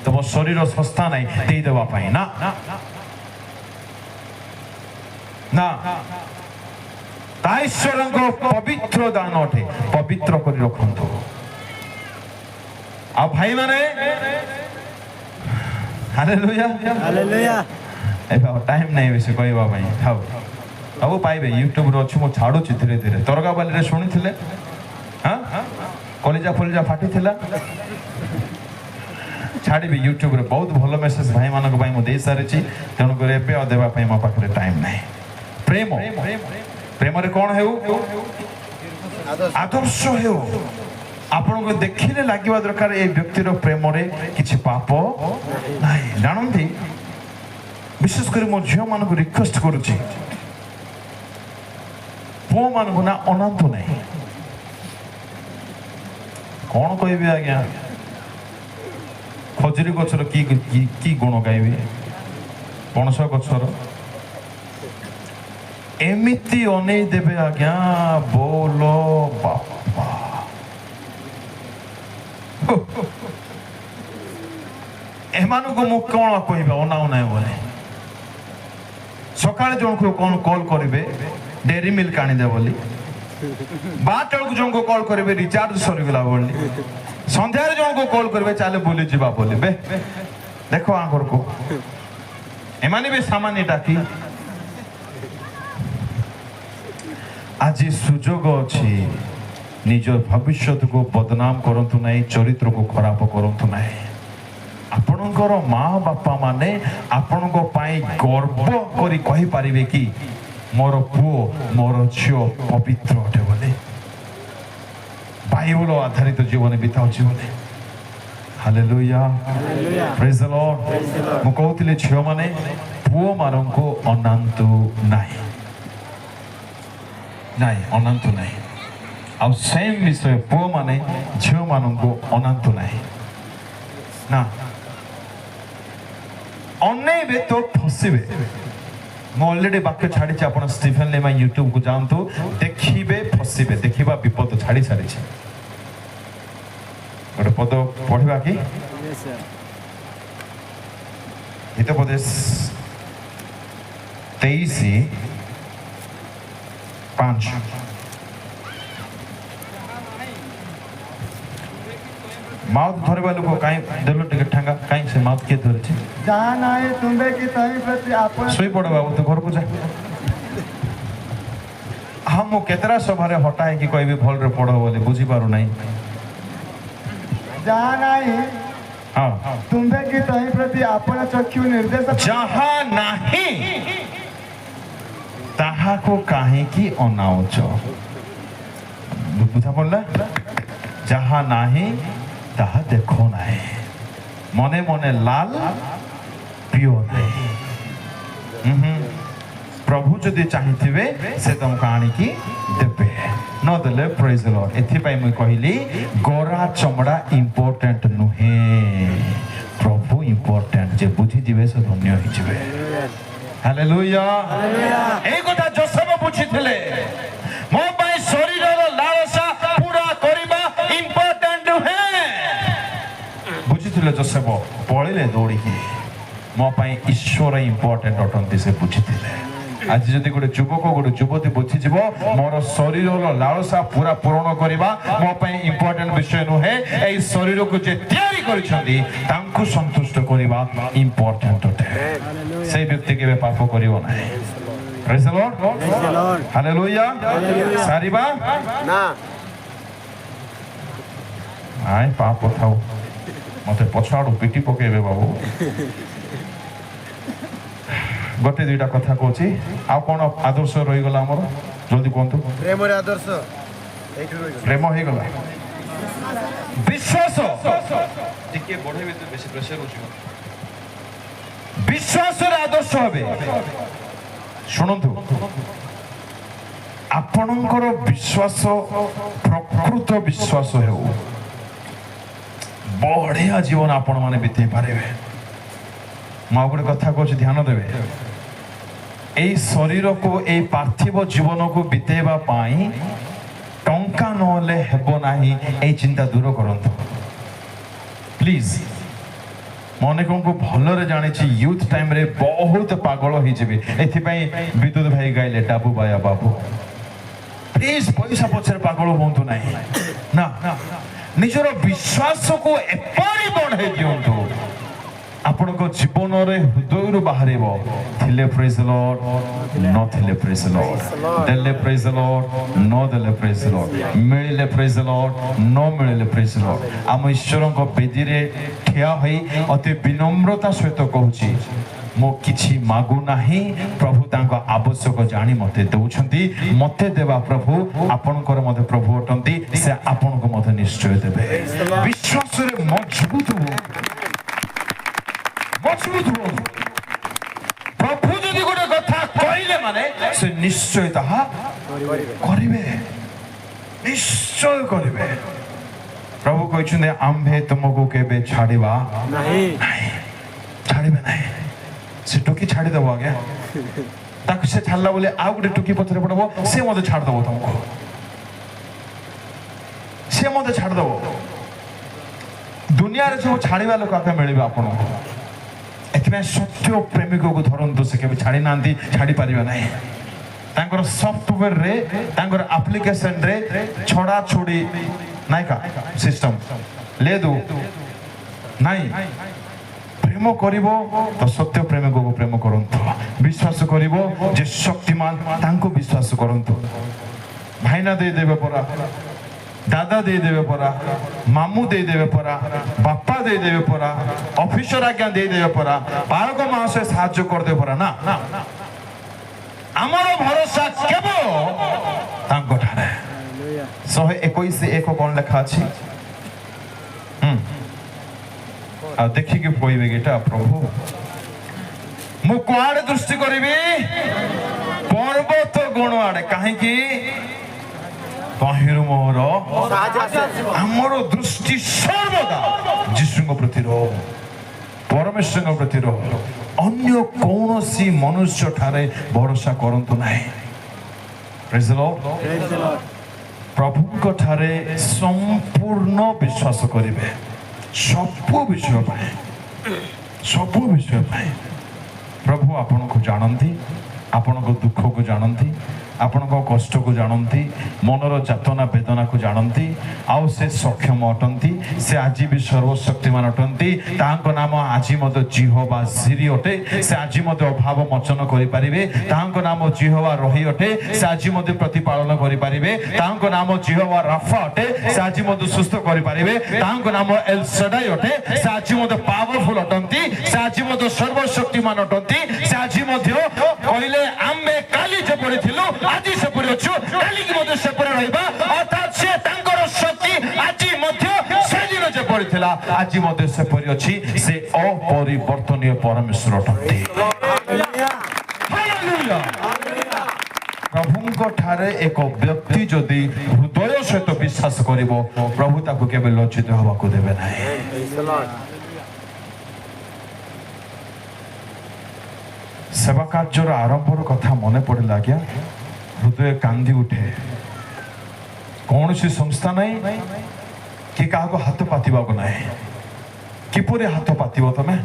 A: ତୁମ ଶରୀର ଶସ୍ତା ନାହିଁ ଦେଇଦେବା ପାଇଁ ନା ନା ଈଶ୍ୱରଙ୍କ ପବିତ୍ର ଦାନ ଅଟେ ପବିତ୍ର କରି ରଖନ୍ତୁ ଆଉ ଭାଇମାନେ ହାଲେଲୁୟା
B: ହାଲେଲୁୟା
A: ଏବେ ଟାଇମ୍ ନାହିଁ ବେଶୀ କହିବା ପାଇଁ ଥାଉ ସବୁ ପାଇବେ ୟୁଟ୍ୟୁବରେ ଅଛି ମୁଁ ଛାଡୁଛି ଧୀରେ ଧୀରେ ତରଗାବାଲିରେ ଶୁଣିଥିଲେ କଲିଜା ଫଲିଜା ଫାଟିଥିଲା ଛାଡ଼ିବି ୟୁଟ୍ୟୁବରେ ବହୁତ ଭଲ ମେସେଜ ଭାଇମାନଙ୍କ ପାଇଁ ମୁଁ ଦେଇ ସାରିଛି ତେଣୁକରି ଏବେ ଆଉ ଦେବା ପାଇଁ ମୋ ପାଖରେ ଟାଇମ୍ ନାହିଁ ପ୍ରେମ ପ୍ରେମରେ କଣ ହେଉ ଆଦର୍ଶ ହେଉ ଆପଣଙ୍କୁ ଦେଖିଲେ ଲାଗିବା ଦରକାର ଏ ବ୍ୟକ୍ତିର ପ୍ରେମରେ କିଛି ପାପ ନାହିଁ ଜାଣନ୍ତି ବିଶେଷ କରି ମୋ ଝିଅମାନଙ୍କୁ ରିକ୍ୱେଷ୍ଟ କରୁଛି ପୁଅମାନଙ୍କୁ ନା ଅନାନ୍ତୁ ନାହିଁ କଣ କହିବି ଆଜ୍ଞା ଖଜୁରୀ ଗଛର କି ଗୁଣ ଗାଇବି ପଣସ ଗଛର ଏମିତି ଅନେଇ ଦେବେ ଆଜ୍ଞା ବୋଲ ବାପା ଏମାନଙ୍କୁ ମୁଁ କଣ କହିବି ଅନାଉ ନାହିଁ ବୋଲି ସକାଳେ ଜଣକୁ କଣ କଲ୍ କରିବେ ଡେରି ମିଲ୍କ ଆଣିଦେ ବୋଲି 12 ବେଳକୁ ଜଣକୁ କଲ୍ କରିବେ ରିଚାର୍ଜ ସରିଗଲା ବୋଲି ସନ୍ଧ୍ୟାରେ ଜଣକୁ କଲ୍ କରିବେ ଚାଲେ ବୁଲି ଯିବା ବୋଲି ବେ ଦେଖ ଆଙ୍କରକୁ ଏମାନେ ବି ସାମାନ୍ୟ ଡାକି ଆଜି ସୁଯୋଗ ଅଛି ନିଜ ଭବିଷ୍ୟତକୁ ବଦନାମ କରନ୍ତୁ ନାହିଁ ଚରିତ୍ରକୁ ଖରାପ କରନ୍ତୁ ନାହିଁ ଆପଣଙ୍କର ମା ବାପା ମାନେ ଆପଣଙ୍କ ପାଇଁ ଗର୍ବ କରି କହିପାରିବେ କି ମୋର ପୁଅ ମୋର ଝିଅ ପବିତ୍ର ଅଟେ ବୋଲି ବାଇବଲ ଆଧାରିତ ଜୀବନ ବିତାଉଛି ବୋଲି ହାଲେଲୁୟା ପ୍ରେଜ୍ ଦ ଲର୍ଡ ମୁଁ କହୁଥିଲି ଝିଅମାନେ ପୁଅମାନଙ୍କୁ ଅନାନ୍ତୁ ନାହିଁ ନାଇଁ ଅନାନ୍ତୁ ନାହିଁ ଆଉ ସେମ୍ ବିଷୟ ପୁଅମାନେ ଝିଅମାନଙ୍କୁ ଅନାନ୍ତୁ ନାହିଁ ନା ଅନେଇବେ ତ ଫସିବେ ମୁଁ ଅଲରେଡି ବାକ୍ୟ ଛାଡ଼ିଛି ଆପଣ ଷ୍ଟିଫେନ୍ ଲେମା ୟୁଟ୍ୟୁବକୁ ଯାଆନ୍ତୁ ଦେଖିବେ ଫସିବେ ଦେଖିବା ବିପଦ ଛାଡ଼ି ସାରିଛି ଗୋଟେ ପଦ ପଢିବା କି ହିତୋପଦେଶ 23:5 माउथ धरवा लोग काई देलो टिके ठंगा काई से माउथ के धरछि
B: जहाँ नाही तुम्बे की तही प्रति आपण
A: सोई पड़ बाबू तो घर को जा हम केतरा सभारे हटाए कि कहबे भल रे पढ़ो बोले बुझी पारु नाही
B: जहाँ नाही
A: हां
B: तुम्बे की तही प्रति आपण चक्षु निर्देश
A: जहाँ नाही ताहा को काहे की अनाउच बुझा पड़ला जहाँ नाही ताहा देखो नाही मने मने लाल पियो नाही प्रभु जदि चाहिथिबे से तुमको आनी की देबे न देले प्रेज द लॉर्ड एथि पई मैं कहली गोरा चमड़ा इंपोर्टेंट नुहे प्रभु इंपोर्टेंट जे बुझी दिबे से धन्य होई जिवे ହାଲେଲୁୟା। এই କଥା ଯୋସେଫ ବୁଝିଥିଲେ, ମୋ ପାଇଁ ଶରୀରର ଲାଳସା ପୁରା କରିବା ଇମ୍ପୋର୍ଟାଣ୍ଟ ନୁହେଁ। ବୁଝିଥିଲେ ଯୋସେଫ, ପଳେଇଲେ ଦୌଡ଼ିକି। ମୋ ପାଇଁ ଈଶ୍ୱର ଇମ୍ପୋର୍ଟାଣ୍ଟ ଅଟନ୍ତି, ସେ ବୁଝିଥିଲେ। ଆଜି ଯଦି ଗୋଟେ ଯୁବକ ଗୋଟେ ଯୁବତୀ ବୁଝିଯିବ ମୋର ଶରୀରର ଲାଳସା ପୁରା ପୂରଣ କରିବା ମୋ ପାଇଁ ଇମ୍ପୋର୍ଟାଣ୍ଟ ବିଷୟ ନୁହେଁ, ଏଇ ଶରୀରକୁ ଯେ ତିଆରି କରିଛନ୍ତି ତାଙ୍କୁ ସନ୍ତୁଷ୍ଟ କରିବା ଇମ୍ପୋର୍ଟାଣ୍ଟ ଅଟେ, ସେଇ ବ୍ୟକ୍ତି କେବେ ପାପ କରିବ ନାହିଁ। ପ୍ରେଜ୍ ଦ ଲର୍ଡ, ହାଲେଲୁୟା। ସାରିବା
B: ନା
A: ଆଏ ପାପ ଥାଉ, ମତେ ପଛଆଡୁ ପିଟି ପକେଇବେ ବାବୁ। ଗୋଟେ ଦୁଇଟା କଥା କହୁଛି, ଆଉ କଣ ଆଦର୍ଶ ରହିଗଲା ଆମର, ଜଲ୍ଦି କୁହନ୍ତୁ।
B: ପ୍ରେମରେ ଆଦର୍ଶ ଏଇଠି ରହିଗଲା।
A: ପ୍ରେମ ହେଇଗଲା, ବିଶ୍ୱାସ ଟିକେ ବଢେଇବେ ତ ବେଶୀ ପ୍ରେସର ହଉଛି। ବିଶ୍ୱାସରେ ଆଦର୍ଶ হবে। ଶୁଣନ୍ତୁ, ଆପଣଙ୍କର ବିଶ୍ୱାସ ପ୍ରକୃତ ବିଶ୍ୱାସ ହେଉ, ବଢିଆ ଜୀବନ ଆପଣ ମାନେ ବିତେଇ ପାରିବେ। ମୁଁ ଆଉ ଗୋଟେ କଥା କହୁଛି, ଧ୍ୟାନ ଦେବେ। এই শরীরকু এই পার্থিব জীবনকু বিতেଇବା ପାଇଁ ଟଙ୍କା ନହେଲେ ହେବ ନାହିଁ, এই ଚିନ୍ତା ଦୂର କରନ୍ତୁ ପ୍ଲିଜ। ମୁଁ ଅନେକଙ୍କୁ ଭଲରେ ଜାଣିଛି ୟୁଥ ଟାଇମରେ ବହୁତ ପାଗଳ ହେଇଯିବେ, ଏଥିପାଇଁ ବିଦ୍ୟୁତ ଭାଇ ଗାଇଲେ ଡାବୁ ବାୟା ବାବୁ। ପ୍ଲିଜ ପଇସା ପଛରେ ପାଗଳ ହୁଅନ୍ତୁ ନାହିଁ ନା, ନିଜର ବିଶ୍ୱାସକୁ ଏପରି ବଢେଇ ଦିଅନ୍ତୁ ଆପଣଙ୍କ ଜୀବନରେ ହୃଦୟରୁ ବାହାରିବ ଥିଲେ ପ୍ରେଜ୍ ଦ ଲର୍ଡ, ନଥିଲେ ପ୍ରେଜ୍ ଦ ଲର୍ଡ, ଦେଲେ ପ୍ରେଜ୍ ଦ ଲର୍ଡ, ନ ଦେଲେ ପ୍ରେଜ୍ ଦ ଲର୍ଡ, ମିଳିଲେ ପ୍ରେଜ୍ ଦ ଲର୍ଡ, ନ ମିଳିଲେ ପ୍ରେଜ୍ ଦ ଲର୍ଡ। ଆମ ଈଶ୍ୱରଙ୍କ ବେଦୀରେ ଠିଆ ହୋଇ ଅତି ବିନମ୍ରତା ସହିତ କହୁଛି, ମୁଁ କିଛି ମାଗୁ ନାହିଁ, ପ୍ରଭୁ ତାଙ୍କ ଆବଶ୍ୟକ ଜାଣି ମୋତେ ଦେଉଛନ୍ତି। ମୋତେ ଦେବା ପ୍ରଭୁ, ଆପଣଙ୍କର ମଧ୍ୟ ପ୍ରଭୁ ଅଟନ୍ତି, ସେ ଆପଣଙ୍କୁ ମଧ୍ୟ ନିଶ୍ଚୟ ଦେବେ। ବିଶ୍ୱାସରେ ମଜବୁତ ହୁଅନ୍ତୁ, ପ୍ରଭୁ ଯଦି ଗୋଟେ କଥା କହିଲେ ମାନେ ସେ ନିଶ୍ଚୟ ତାହା କରିବେ, ନିଶ୍ଚୟ କରିବେ। ପ୍ରଭୁ କହିଛନ୍ତି ଆମ୍ଭେ ତୁମକୁ କେବେ ଛାଡ଼ିବା ନାହିଁ, ଛାଡ଼ିବେ ନାହିଁ। ସେ ଟୁକି ଛାଡ଼ିଦେବ ଆଜ୍ଞା, ତାକୁ ସେ ଛାଡ଼ିଲା ବୋଲି ଆଉ ଗୋଟେ ଟୁକି ପଛରେ ପଡିବ, ସେ ମଧ୍ୟ ଛାଡ଼ିଦେବ ତମକୁ, ସେ ମଧ୍ୟ ଛାଡ଼ିଦେବ। ଦୁନିଆରେ ସବୁ ଛାଡ଼ିବା ଲୋକ ଆକା ମିଳିବେ ଆପଣଙ୍କୁ। ଏଥିପାଇଁ ସତ୍ୟ ପ୍ରେମିକକୁ ଧରନ୍ତୁ, ସେ କେବେ ଛାଡ଼ି ନାହାନ୍ତି, ଛାଡ଼ି ପାରିବେ ନାହିଁ। ତାଙ୍କର ସଫ୍ଟୱେରରେ ତାଙ୍କର ଆପ୍ଲିକେସନରେ ଛଡ଼ା ଛୁଡ଼ି ନାଇଁ କା ସିଷ୍ଟମ ଲେଦୁ ନାଇଁ। ପ୍ରେମ କରିବ ତ ସତ୍ୟ ପ୍ରେମିକକୁ ପ୍ରେମ କରନ୍ତୁ, ବିଶ୍ୱାସ କରିବ ଯେ ଶକ୍ତିମାନ ତାଙ୍କୁ ବିଶ୍ୱାସ କରନ୍ତୁ। ଭାଇନା ଦେଇଦେବେ ପରା, ଦାଦା ଦେଇଦେବେ ପରା, ମାମୁଁ ଦେଇଦେବେ ପରା, ବାପା ଦେଇଦେବେ ପରା, ଅଫିସର ଆଜ୍ଞା ଦେଇଦେବେ ପରା, ପାଳକ ମହାଶୟ ସାହାଯ୍ୟ କରିଦେବେ ପରା। ନା, ଆମର ଭରସା କେବଳ ତାଙ୍କଠାରେ। 121:1 କଣ ଲେଖା ଅଛି? ଆଉ ଦେଖିକି କହିବେ ଏଇଟା, ପ୍ରଭୁ ମୁଁ କୁଆଡେ ଦୃଷ୍ଟି କରିବି? ପର୍ବତ ଗୁଣ ଆଡେ। କାହିଁକି? ତହିଁରୁ ମୋର ଆମର ଦୃଷ୍ଟି ସର୍ବଦା ଯୀଶୁଙ୍କ ପ୍ରତି ରହୁ, ପରମେଶ୍ୱରଙ୍କ ପ୍ରତି ରହୁ। ଅନ୍ୟ କୌଣସି ମନୁଷ୍ୟ ଠାରେ ଭରସା କରନ୍ତୁ ନାହିଁ। ପ୍ରେଜ୍ ଦ ଲର୍ଡ। ପ୍ରଭୁଙ୍କ ଠାରେ ସମ୍ପୂର୍ଣ୍ଣ ବିଶ୍ୱାସ କରିବେ, ସବୁ ବିଷୟ ପାଇଁ, ସବୁ ବିଷୟ ପାଇଁ। ପ୍ରଭୁ ଆପଣଙ୍କୁ ଜାଣନ୍ତି, ଆପଣଙ୍କ ଦୁଃଖକୁ ଜାଣନ୍ତି, ଆପଣଙ୍କ କଷ୍ଟକୁ ଜାଣନ୍ତି, ମନର ଯାତନା ବେଦନାକୁ ଜାଣନ୍ତି, ଆଉ ସେ ସକ୍ଷମ ଅଟନ୍ତି। ସେ ଆଜି ବି ସର୍ବଶକ୍ତିମାନ ଅଟନ୍ତି। ତାଙ୍କ ନାମ ଆଜି ମଧ୍ୟ ଜିହୋଭା ଜିରି ଅଟେ। ସେ ଆଜି ମଧ୍ୟ ଅଭାବ ମୋଚନ କରିପାରିବେ। ତାଙ୍କ ନାମ ଜିହୋଭା ରହି ଅଟେ। ସେ ଆଜି ମଧ୍ୟ ପ୍ରତିପାଳନ କରିପାରିବେ। ତାଙ୍କ ନାମ ଜିହୋଭା ରାଫା ଅଟେ। ସେ ଆଜି ମଧ୍ୟ ସୁସ୍ଥ କରିପାରିବେ। ତାଙ୍କ ନାମ ଏଲ ସଡାଇ ଅଟେ। ସେ ଆଜି ମଧ୍ୟ ପାୱାରଫୁଲ ଅଟନ୍ତି। ସେ ଆଜି ମଧ୍ୟ ସର୍ବଶକ୍ତିମାନ ଅଟନ୍ତି। ସେ ଆଜି ମଧ୍ୟ କହିଲେ ଆମେ କାଲି ଯେପରି ଥିଲୁ ଆଜି ସେପରି ଅଛୁ, କାଲିକି ମଧ୍ୟ ସେପରି ରହିବା। ଅର୍ଥାତ୍ ସେ ତାଙ୍କର ଶକ୍ତି ଆଜି ମଧ୍ୟ ସେଦିନ ଯେପରି ଥିଲା ଆଜି ମଧ୍ୟ ସେପରି ଅଛି। ସେ ଅପରିବର୍ତ୍ତନୀୟ ପରମେଶ୍ୱର ଅଟନ୍ତି। ପ୍ରଭୁଙ୍କ ଠାରେ ଏକ ବ୍ୟକ୍ତି ଯଦି ହୃଦୟ ସହିତ ବିଶ୍ୱାସ କରିବ, ପ୍ରଭୁ ତାକୁ କେବେ ଲଜ୍ଜିତ ହେବାକୁ ଦେବେ ନାହିଁ। सेवा कार्यर आरंभर कथा मन पड़े आज्ञा हृदय कांदी उठे कौन सी संस्था नहीं कि क्या हाथ पातिबा को नहीं किपरि हाथ पातिब तमे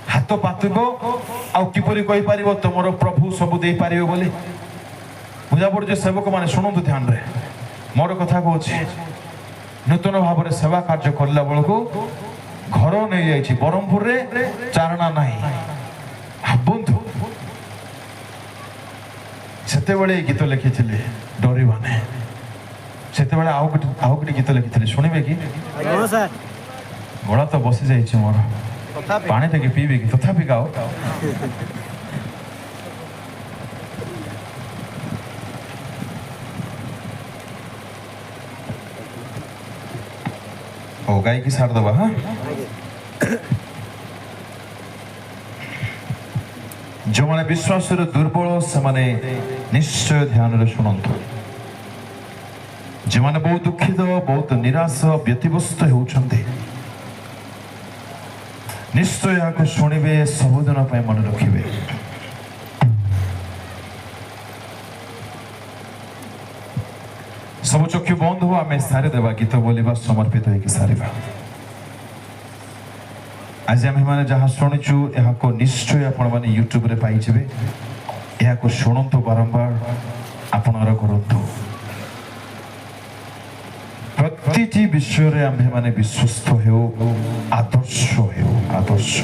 A: हाथ पातिब आ किपरि कहि पारिबो तमरो प्रभु सब दे पारिबो बोली बुझा पड़े सेवक माने शुणु ध्यान रे मोर कथा कहूँ नूतन भाव में सेवा कार्य करला बेलू घर नहीं जाइए ब्रह्मपुर रे चारणा नहीं भावतु सेते गीत लिखी डरवाने से आउ गोटे गीत लिखी शुणे कि गला तो बसी जाइए मोर पानी टे पीबे कि तथापि गाओ ओ गाई की सार दबा हाँ जो माने विश्वास दुर्बल से माने निश्चय ध्यान शुणु जो माने बहुत दुखित बहुत निराश व्यतिव्यस्त होउछन्ते निश्चय या शुणिबे सबुदिन मन रखिबे सब चक्षु बंद हो आम सारी देवा गीत बोलवा समर्पित होगी सारिबा आज आम मैंने जहाँ शुणुचु यहाँ निश्चय आपण मैंने यूट्यूब रे पाइबे यहाँ शुणु बारंबार आपणर करूँ प्रति विषय रे आम मैंने विश्वस्त हो आदर्श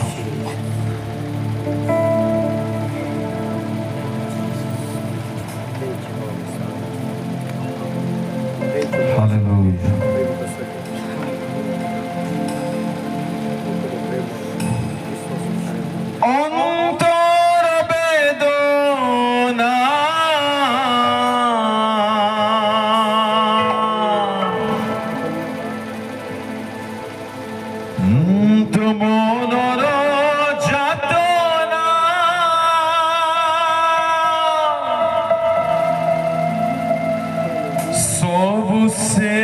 A: Hallelujah. অন্তর বেদনা মনর যাতনা সবু সে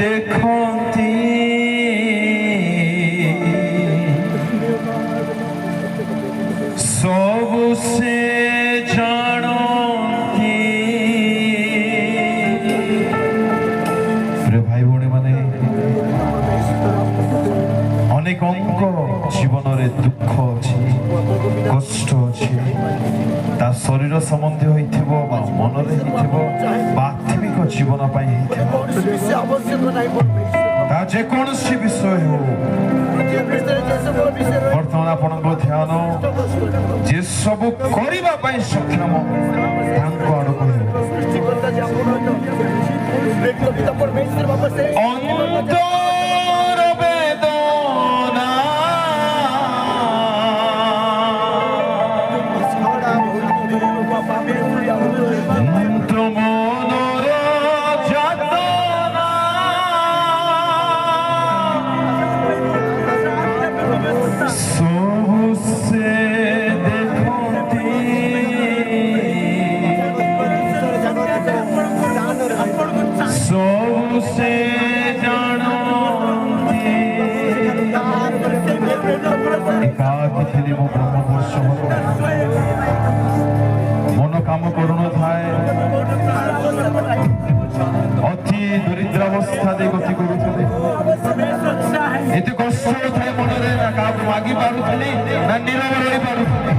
A: দেখন্তি সবু সে জানতি প্রিয় ভাই ভଉଣୀ ମାନେ অনেক অঙ্ক জীবନରେ দুঃখ ଅଛି কষ্ট ଅଛି ତା ଶରୀର ସମ୍ବନ୍ଧୀୟ ହେଇଥିବ ବା ମନରେ ହେଇଥିବ ବା ଆତ୍ମିକ ଜୀବନ ପାଇଁ ହେଇଥିବ ତା ଯେକୌଣସି ବିଷୟ ହଉ ବର୍ତ୍ତମାନ ଆପଣଙ୍କ ଧ୍ୟାନ ଯେ ସବୁ କରିବା ପାଇଁ ସକ୍ଷମ ତାଙ୍କ ଆଡ଼କୁ ଅନ୍ତର ବେଦନା মনর যাতনা সবু সে দেখন্তি সবু সে জানতি একাকি ଥିଲି ମୁଁ ବ୍ରହ୍ମପୁର ସହର ମନ କାମ କରୁନଥାଏ ଅତି ଦରିଦ୍ରାବସ୍ଥା ଦେଇ ଗତି କରୁଥିଲି ଏତେ କଷ୍ଟ ଥାଏ ମନରେ ନା କାହାକୁ ମାଗି ପାରୁଥିଲି ନା ନୀରବ ରହି ପାରୁଥିଲି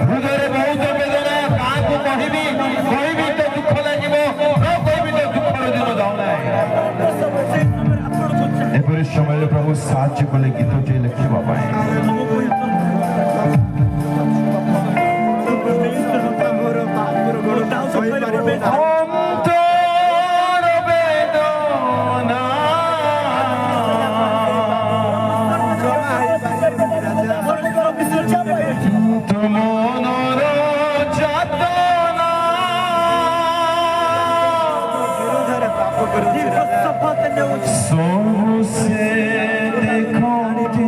A: ହୃଦୟରେ ବହୁତ ବେଦନା କାହାକୁ କହିବି ତ ଦୁଃଖ ଲାଗିବ ନ କହିବି ତ ଦୁଃଖର ଦିନ ଯାଉନାହିଁ ଏପରି ସମୟରେ ପ୍ରଭୁ ସାହାଯ୍ୟ କଲେ ଗୀତଟି ଲେଖିବା ପାଇଁ অন্তর বেদনা মনর যাতনা সবু সে দেখন্তি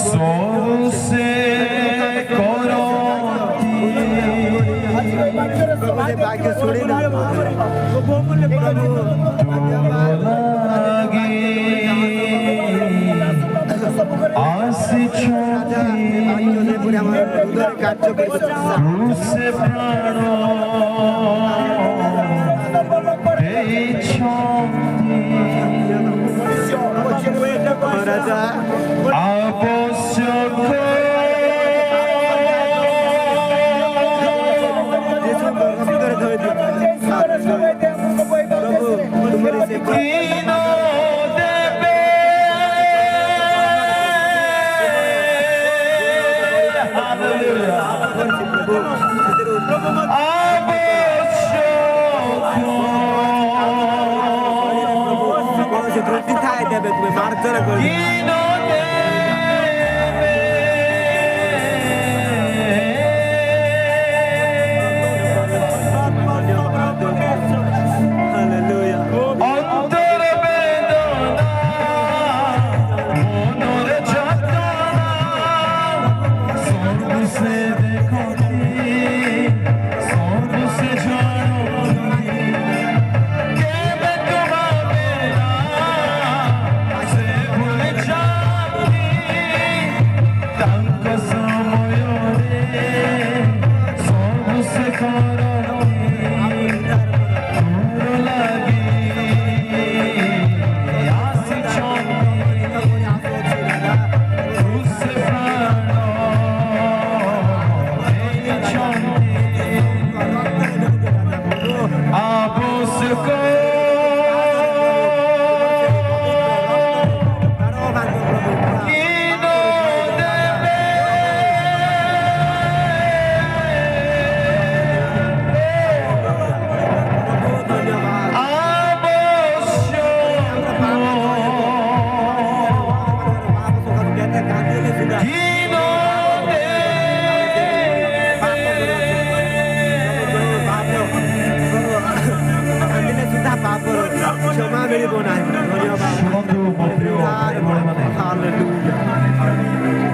A: सबसे करो
B: भाग्य छोड़ी ना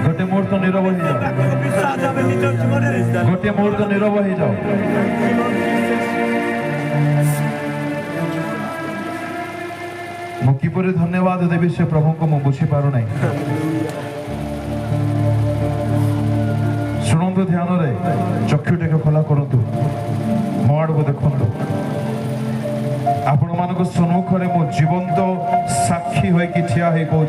A: गोटे मुहूर्त नीरव हो जाओ गोटे मुहूर्त नीरव हो जाओ किपर धन्यवाद देवी से प्रभु को मुझे बुझी पार ना शुणु ध्यान चक्षु टे खोला करूँ मो आड़ को देखु आपण मान सम्मुखें मो जीवंत साक्षी हो ठिया कहूँ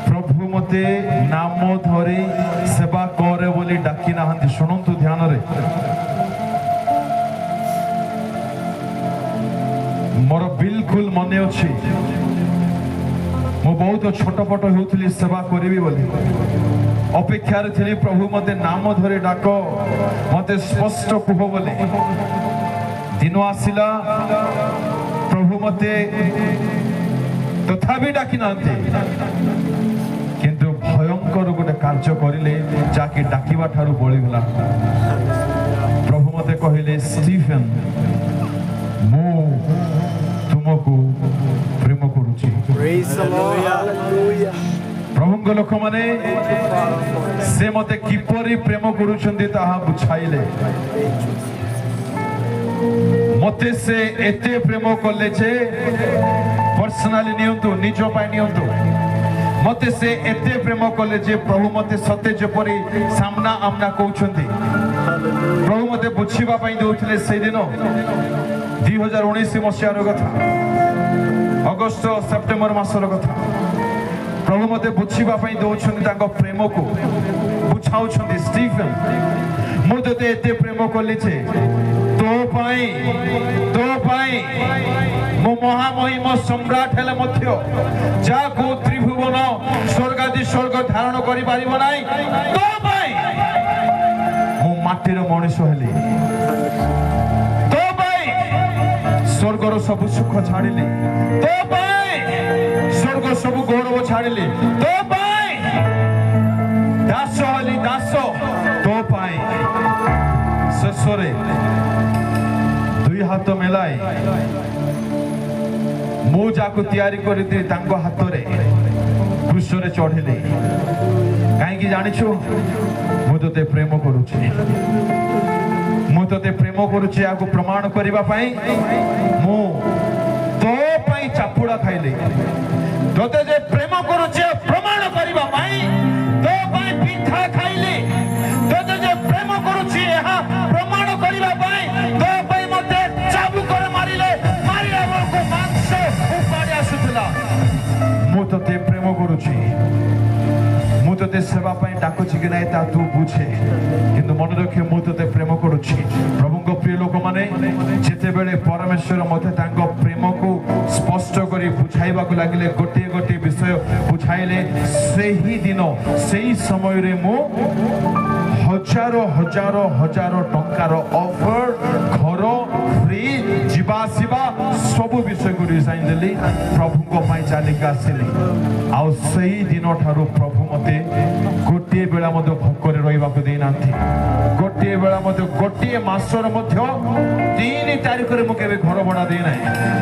A: प्रभु मते नाम धरी सेवा करे बोली डाकी ना शुणु ध्यान मोर बिल्कुल मन अच्छी मु बहुत छटपट होती सेवा करी बोली अपेक्षार थी प्रभु मते नाम धरी डाक मते स्पष्ट कह बोली दिन आसिला प्रभु मते तथापि डाकी ना किंतु भयंकर गोटे कार्य करिले जाके डाकिबा ठारू बळीगला प्रभु मते कहिले स्टीफेन मु तुमको प्रेम करूची प्रभु लोक माने से मते किपरि प्रेम करूछंती ताहा बुझाइले मते से एते प्रेम कले जे पर्सनली नियंतु निजो पाई नियंतु मते से एते प्रेम कले जे प्रभु मते सते जेपरि सामना आमना कहउछंती प्रभु मते बुझिबा पाई दउथिले से दिन 2019 मसियार कथा अगस्त सेप्टेम्बर मासर कथा प्रभु मते बुझिबा पाई दउछंती तांको प्रेम को बुझाउछंती स्टीफेन मु तते एते प्रेम कले जे तो पाई मो महामहिम सम्राट हेले मध्य जाको त्रिभुवन स्वर्गादि स्वर्ग धारण करि पारिबो नाही तो पाई मो माटीर मनुष्य हेली तो पाई स्वर्गर सब सुख छाड़िली तो पाई स्वर्ग सब गौरव छाड़िली तो पाई दास हेली दास तो पाई शेषरे दुई हाथ मेलाई ମୁଁ ଯାହାକୁ ତିଆରି କରିଥିଲି ତାଙ୍କ ହାତରେ କ୍ରୁଶରେ ଚଢ଼ିଲି। କାହିଁକି ଜାଣିଛୁ? ମୁଁ ତୋତେ ପ୍ରେମ କରୁଛି। ମୁଁ ତୋତେ ପ୍ରେମ କରୁଛି ଏହାକୁ ପ୍ରମାଣ କରିବା ପାଇଁ ମୁଁ ତୋ ପାଇଁ ଚାପୁଡ଼ା ଖାଇଲି। ତୋତେ ଯେ ପ୍ରେମ କରୁଛି ପ୍ରମାଣ କରିବା ପାଇଁ ତୋ ପାଇଁ ପିଠା ଖାଇଲି। ତୋତେ ଯେ ପ୍ରେମ କରୁଛି ଏହା ପ୍ରମାଣ କରିବା ପାଇଁ ତୋ ପାଇଁ ମତେ ଚାବୁକରେ ମାରିଲା ବେଳକୁ ମାଂସ ଉପାଡ଼ି ଆସୁଥିଲା। ମୁଁ ତୋତେ ପ୍ରେମ କରୁଛି। ମୁଁ ତୋତେ ସେବା ପାଇଁ ଡାକୁଛି କି ନାହିଁ ତା ତୁ ବୁଝେ, କିନ୍ତୁ ମନେ ରଖେ ମୁଁ ତୋତେ ପ୍ରେମ କରୁଛି। ପ୍ରଭୁଙ୍କ ପ୍ରିୟ ଲୋକମାନେ, ଯେତେବେଳେ ପରମେଶ୍ୱର ମୋତେ ତାଙ୍କ ପ୍ରେମକୁ ସ୍ପଷ୍ଟ କରି ବୁଝାଇବାକୁ ଲାଗିଲେ, ଗୋଟିଏ ଗୋଟିଏ ବିଷୟ ବୁଝାଇଲେ, ସେହି ଦିନ ସେହି ସମୟରେ ମୁଁ ହଜାର ହଜାର ହଜାର ଟଙ୍କାର ଅଫର, ଘର, ଫ୍ରି, ଯିବା ଆସିବା ସବୁ ବିଷୟକୁ ରିଜାଇନ୍ ଦେଲି। ପ୍ରଭୁଙ୍କ ପାଇଁ ଚାଲିକି ଆସିଲି। ଆଉ ସେହି ଦିନଠାରୁ ପ୍ରଭୁ ମୋତେ ଗୋଟିଏ ବେଳା ମଧ୍ୟ ଭୋକରେ ରହିବାକୁ ଦେଇନାହାନ୍ତି। ଗୋଟିଏ ବେଳା ମଧ୍ୟ, ଗୋଟିଏ ମାସର ମଧ୍ୟ 3 ତାରିଖରେ ମୁଁ କେବେ ଘର ଭଡ଼ା ଦେଇନାହିଁ।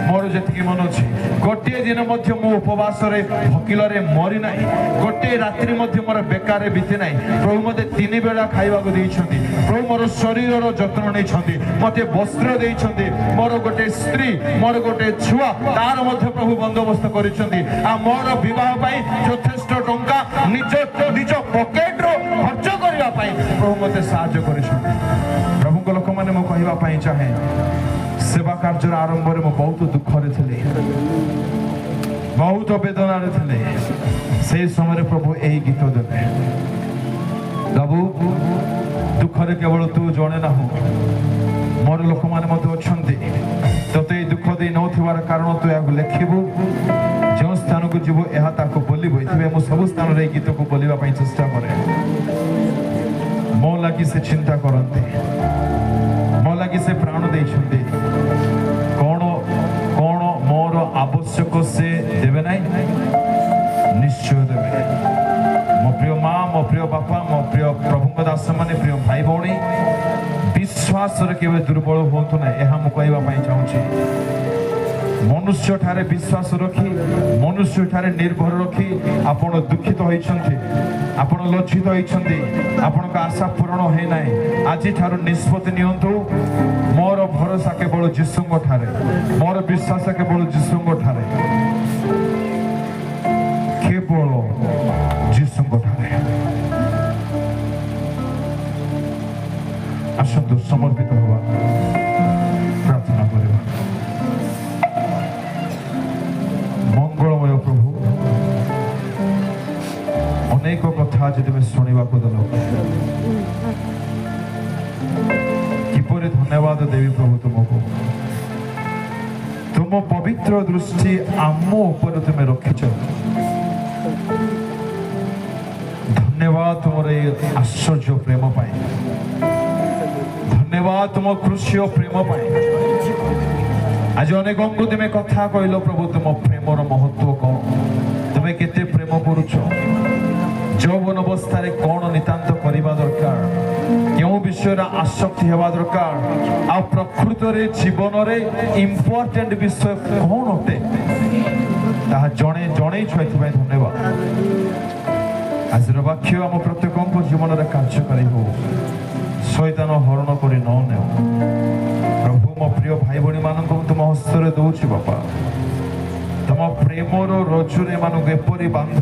A: ମୋର ଯେତିକି ମନେ ଅଛି, ଗୋଟିଏ ଦିନ ମଧ୍ୟ ମୁଁ ଉପବାସରେ ଭୋକିଲରେ ମରି ନାହିଁ। ଗୋଟିଏ ରାତ୍ରି ମଧ୍ୟ ମୋର ବେକାରରେ ବିତି ନାହିଁ। ପ୍ରଭୁ ମୋତେ 3 ବେଳା ଖାଇବାକୁ ଦେଇଛନ୍ତି। ପ୍ରଭୁ ମୋର ଶରୀରର ଯତ୍ନ ନେଇଛନ୍ତି, ମୋତେ ବସ୍ତ୍ର ଦେଇଛନ୍ତି। ମୋର ଗୋଟେ ସ୍ତ୍ରୀ, ମୋର ଗୋଟେ ଛୁଆ, ତାର ମଧ୍ୟ ପ୍ରଭୁ ବନ୍ଦୋବସ୍ତ କରିଛନ୍ତି। ଆଉ ମୋର ବିବାହ ପାଇଁ ଯଥେଷ୍ଟ ଟଙ୍କା ନିଜ ପକେଟରୁ ଖର୍ଚ୍ଚ କରିବା ପାଇଁ ପ୍ରଭୁ ମୋତେ ସାହାଯ୍ୟ କରିଛନ୍ତି। ପ୍ରଭୁଙ୍କ ଲୋକମାନେ, ମୁଁ କହିବା ପାଇଁ ଚାହେଁ, ସେବା କାର୍ଯ୍ୟର ଆରମ୍ଭରେ ମୁଁ ବହୁତ ଦୁଃଖରେ ଥିଲି, ବହୁତ ବେଦନାରେ ଥିଲେ। ସେହି ସମୟରେ ପ୍ରଭୁ ଏହି ଗୀତ ଦେଲେ, ପ୍ରଭୁ ଦୁଃଖରେ କେବଳ ତୁ ଜଣେ ନାହୁଁ, ମୋର ଲୋକମାନେ ମଧ୍ୟ ଅଛନ୍ତି। ତୋତେ ଏହି ଦୁଃଖ ଦେଇ ନଥିବାର କାରଣ ତୁ ଏହାକୁ ଲେଖିବୁ, ଯେଉଁ ସ୍ଥାନକୁ ଯିବୁ ଏହା ତାକୁ ବୋଲିବୁ। ଏଥିପାଇଁ ମୁଁ ସବୁ ସ୍ଥାନରେ ଏହି ଗୀତକୁ ବୋଲିବା ପାଇଁ ଚେଷ୍ଟା କରେ। ମୋ ଲାଗି ସେ ଚିନ୍ତା କରନ୍ତି, ମୋ ଲାଗି ସେ ପ୍ରାଣ ଦେଇଛନ୍ତି। କ'ଣ କ'ଣ ମୋର ଆବଶ୍ୟକ ସେ ଦେବେ ନାହିଁ? ନିଶ୍ଚୟ ଦେବେ। ମୋ ପ୍ରିୟ ମା, ମୋ ପ୍ରିୟ ବାପା, ମୋ ପ୍ରିୟ ପ୍ରଭୁଙ୍କ ଦାସମାନେ, ପ୍ରିୟ ଭାଇ ଭଉଣୀ, ବିଶ୍ୱାସରେ କେବେ ଦୁର୍ବଳ ହୁଅନ୍ତୁ ନାହିଁ, ଏହା ମୁଁ କହିବା ପାଇଁ ଚାହୁଁଛି। ମନୁଷ୍ୟଠାରେ ବିଶ୍ୱାସ ରଖି, ମନୁଷ୍ୟଠାରେ ନିର୍ଭର ରଖି ଆପଣ ଦୁଃଖିତ ହୋଇଛନ୍ତି, ଆପଣ ଲଜ୍ଜିତ ହୋଇଛନ୍ତି, ଆପଣଙ୍କ ଆଶା ପୂରଣ ହୋଇନାହିଁ। ଆଜିଠାରୁ ନିଷ୍ପତ୍ତି ନିଅନ୍ତୁ, ମୋର ଭରସା କେବଳ ଯୀଶୁଙ୍କ ଠାରେ, ମୋର ବିଶ୍ୱାସ କେବଳ ଯୀଶୁଙ୍କ ଠାରେ, କେବଳ ଯୀଶୁଙ୍କ ଠାରେ। ଆସନ୍ତୁ ସମର୍ପିତ ହେବା, ପ୍ରାର୍ଥନା କରିବା। ମଙ୍ଗଳମୟ ପ୍ରଭୁ, ଅନେକ କଥା ଆଜି ତୁମେ ଶୁଣିବାକୁ ଦେଲ, କିପରି ଧନ୍ୟବାଦ ଦେବି ପ୍ରଭୁ ତୁମକୁ। ତୁମ ପବିତ୍ର ଦୃଷ୍ଟି ଆମ ଉପରେ ତୁମେ ରଖିଛ। ଧନ୍ୟବାଦ ତୁମର এই ଆଶ୍ଚର୍ଯ୍ୟ ପ୍ରେମ ପାଇଁ, ଧନ୍ୟବାଦ ତୁମ କୃଷିୟ ପ୍ରେମ ପାଇଁ। ଆଜି ଅନେକଙ୍କୁ ତୁମେ କଥା କହିଲ ପ୍ରଭୁ, ତୁମ ପ୍ରେମର ମହତ୍ଵ କ'ଣ, ତୁମେ କେତେ ପ୍ରେମ କରୁଛ, ଯୌବନ ଅବସ୍ଥାରେ କ'ଣ ନିତାନ୍ତ କରିବା ଦରକାର, କେଉଁ ବିଷୟରେ ଆସକ୍ତି ହେବା ଦରକାର, ଆଉ ପ୍ରକୃତରେ ଜୀବନରେ ଇମ୍ପୋର୍ଟାଣ୍ଟ ବିଷୟ କ'ଣ ଅଟେ, ତାହା ଜଣେଇଛ। ଏଥିପାଇଁ ଧନ୍ୟବାଦ। ଆଜିର ବାକ୍ୟ ଆମ ପ୍ରତ୍ୟେକଙ୍କ ଜୀବନରେ କାର୍ଯ୍ୟକାରୀ ହଉ, ଶୈତାନ ହରଣ କରି ନ ନେଉ। ପ୍ରଭୁ, ମୋ ପ୍ରିୟ ଭାଇ ଭଉଣୀ ମାନଙ୍କୁ ତୁମ ହସ୍ତରେ ଦଉଛି ବାପା। ତୁମ ପ୍ରେମର ରଜୁରେ ଏମାନଙ୍କୁ ଏପରି ବାନ୍ଧ,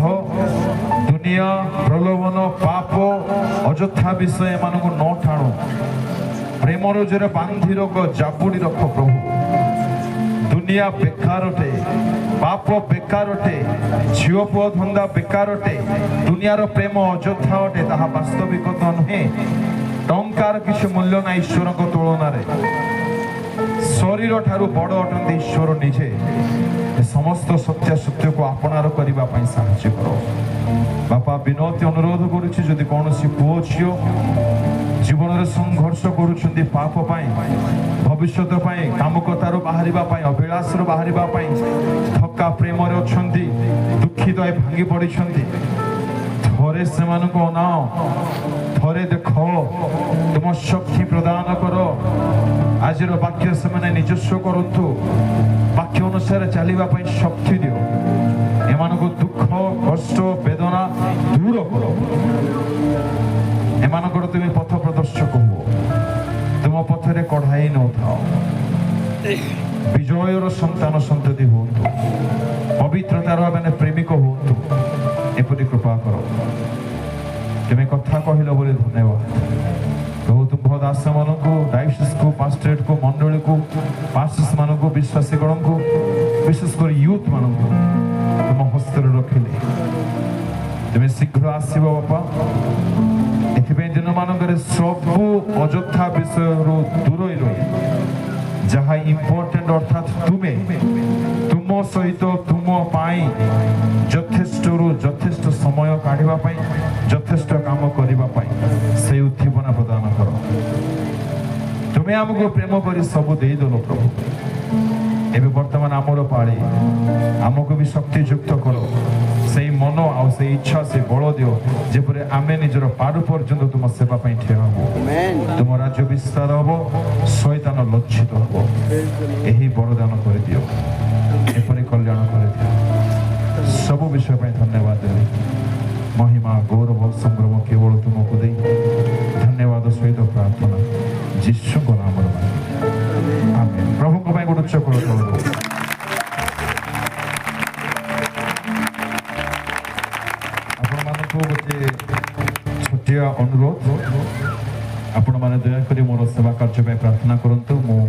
A: ଦୁନିଆ, ପ୍ରଲୋଭନ, ପାପ, ଅଯଥା ବିଷୟ ଏମାନଙ୍କୁ ନ ଟାଣୁ। ପ୍ରେମ ରଜୁରେ ବାନ୍ଧି ରଖ, ଜାବୁଡ଼ି ରଖ ପ୍ରଭୁ। ଦୁନିଆ ବେକାର ଅଟେ, ପାପ ବେକାର ଅଟେ, ଝିଅ ପୁଅ ଧନ୍ଦା ବେକାର ଅଟେ, ଦୁନିଆର ପ୍ରେମ ଅଯଥା ଅଟେ, ତାହା ବାସ୍ତବିକତା ନୁହେଁ। ଟଙ୍କାର କିଛି ମୂଲ୍ୟ ନାହିଁ ଈଶ୍ୱରଙ୍କ ତୁଳନାରେ। ଶରୀର ଠାରୁ ବଡ଼ ଅଟନ୍ତି ଈଶ୍ୱର ନିଜେ। ସମସ୍ତ ସତ୍ୟକୁ ଆପଣାର କରିବା ପାଇଁ ସାହାଯ୍ୟ କର ବାପା। ବିନତି ଅନୁରୋଧ କରୁଛି, ଯଦି କୌଣସି ପୁଅ ଝିଅ ଜୀବନରେ ସଂଘର୍ଷ କରୁଛନ୍ତି ପାପ ପାଇଁ, ଭବିଷ୍ୟତ ପାଇଁ, କାମକତାରୁ ବାହାରିବା ପାଇଁ, ଅଭିଳାଷରୁ ବାହାରିବା ପାଇଁ, ଥକା ପ୍ରେମରେ ଅଛନ୍ତି, ଦୁଃଖିତ ଭାଙ୍ଗି ପଡ଼ିଛନ୍ତି, ଥରେ ସେମାନଙ୍କୁ ଅନାଅ, ଥରେ ଦେଖ, ତୁମ ଶକ୍ତି ପ୍ରଦାନ କର। ଆଜିର ବାକ୍ୟ ସେମାନେ ନିଜସ୍ୱ କରନ୍ତୁ, ବାକ୍ୟ ଅନୁସାରେ ଚାଲିବା ପାଇଁ ଶକ୍ତି ଦିଅ। ଏମାନଙ୍କୁ ଦୁଃଖ, କଷ୍ଟ, ବେଦନା ଦୂର କର। ଏମାନଙ୍କର ତୁମେ ପଥ ପ୍ରଦର୍ଶକ ହୁଅ, ତୁମ ପଥରେ କଢ଼ାଇ ନଥାଅ। ବିଜୟର ସନ୍ତାନ ସନ୍ତତି ହୁଅନ୍ତୁ, ପବିତ୍ରତାର ମାନେ ପ୍ରେମିକ ହୁଅନ୍ତୁ। ଏପରି କୃପା କର। ତୁମେ କଥା କହିଲ ବୋଲି ଧନ୍ୟବାଦ ପ୍ରଭୁ। ତୁମ୍ଭ ଦାସମାନଙ୍କୁ, ଡାଇସିସ୍କୁ, ପାଷ୍ଟରେଟ୍କୁ, ମଣ୍ଡଳୀକୁ, ପାଷ୍ଟର୍ସ ମାନଙ୍କୁ, ବିଶ୍ୱାସୀଗଣଙ୍କୁ, ବିଶେଷ କରି ୟୁଥ୍ ମାନଙ୍କୁ ତୁମ ହସ୍ତରେ ରଖିଲେ। ତୁମେ ଶୀଘ୍ର ଆସିବ ବାପା। ଏଥିପାଇଁ ଦିନମାନଙ୍କରେ ସବୁ ଅଯଥା ବିଷୟରୁ ଦୂରେଇ ରହି ଯାହା ଇମ୍ପୋର୍ଟାଣ୍ଟ ଅର୍ଥାତ୍ ତୁମେ ତୁମ ସହିତ ତୁମ ପାଇଁ ଯଥେଷ୍ଟରୁ ଯଥେଷ୍ଟ ସମୟ କାଢ଼ିବା ପାଇଁ, ଯଥେଷ୍ଟ କାମ କରିବା ପାଇଁ ସେଇ ଉଦ୍ଦୀପନା ପ୍ରଦାନ କର। ତୁମେ ଆମକୁ ପ୍ରେମ କରି ସବୁ ଦେଇଦେଲ ପ୍ରଭୁ। ଏବେ ବର୍ତ୍ତମାନ ଆମର ପାଳି, ଆମକୁ ବି ଶକ୍ତିଯୁକ୍ତ କର। ସେଇ ମନ ଆଉ ସେଇ ଇଚ୍ଛା, ସେଇ ବଳ ଦିଅ, ଯେପରି ଆମେ ନିଜର ପାରୁ ପର୍ଯ୍ୟନ୍ତ ତୁମ ସେବା ପାଇଁ ଠିଆ ହବୁ। ତୁମ ରାଜ୍ୟ ବିସ୍ତାର ହବ, ଶୈତାନ ଲଜ୍ଜିତ ହବ। ଏହି ବରଦାନ କରିଦିଅ, ଏପରି କଲ୍ୟାଣ କରିଦିଅ। ସବୁ ବିଷୟ ପାଇଁ ଧନ୍ୟବାଦ ଦେବି। ମହିମା, ଗୌରବ, ସଂଗ୍ରାମ କେବଳ ତୁମକୁ ଦେଇ ଧନ୍ୟବାଦ ସହିତ ପ୍ରାର୍ଥନା ଯୀଶୁଙ୍କ ନାମରେ ମାଗି, ଆମେନ୍। ପ୍ରଭୁଙ୍କ ପାଇଁ ଗୋଟେ ଉଚ୍ଚ କର। ଆପଣମାନଙ୍କୁ ଗୋଟେ ଛୋଟିଆ ଅନୁରୋଧ, ଆପଣମାନେ ଦୟାକରି ମୋର ସେବା କାର୍ଯ୍ୟ ପାଇଁ ପ୍ରାର୍ଥନା କରନ୍ତୁ। ମୁଁ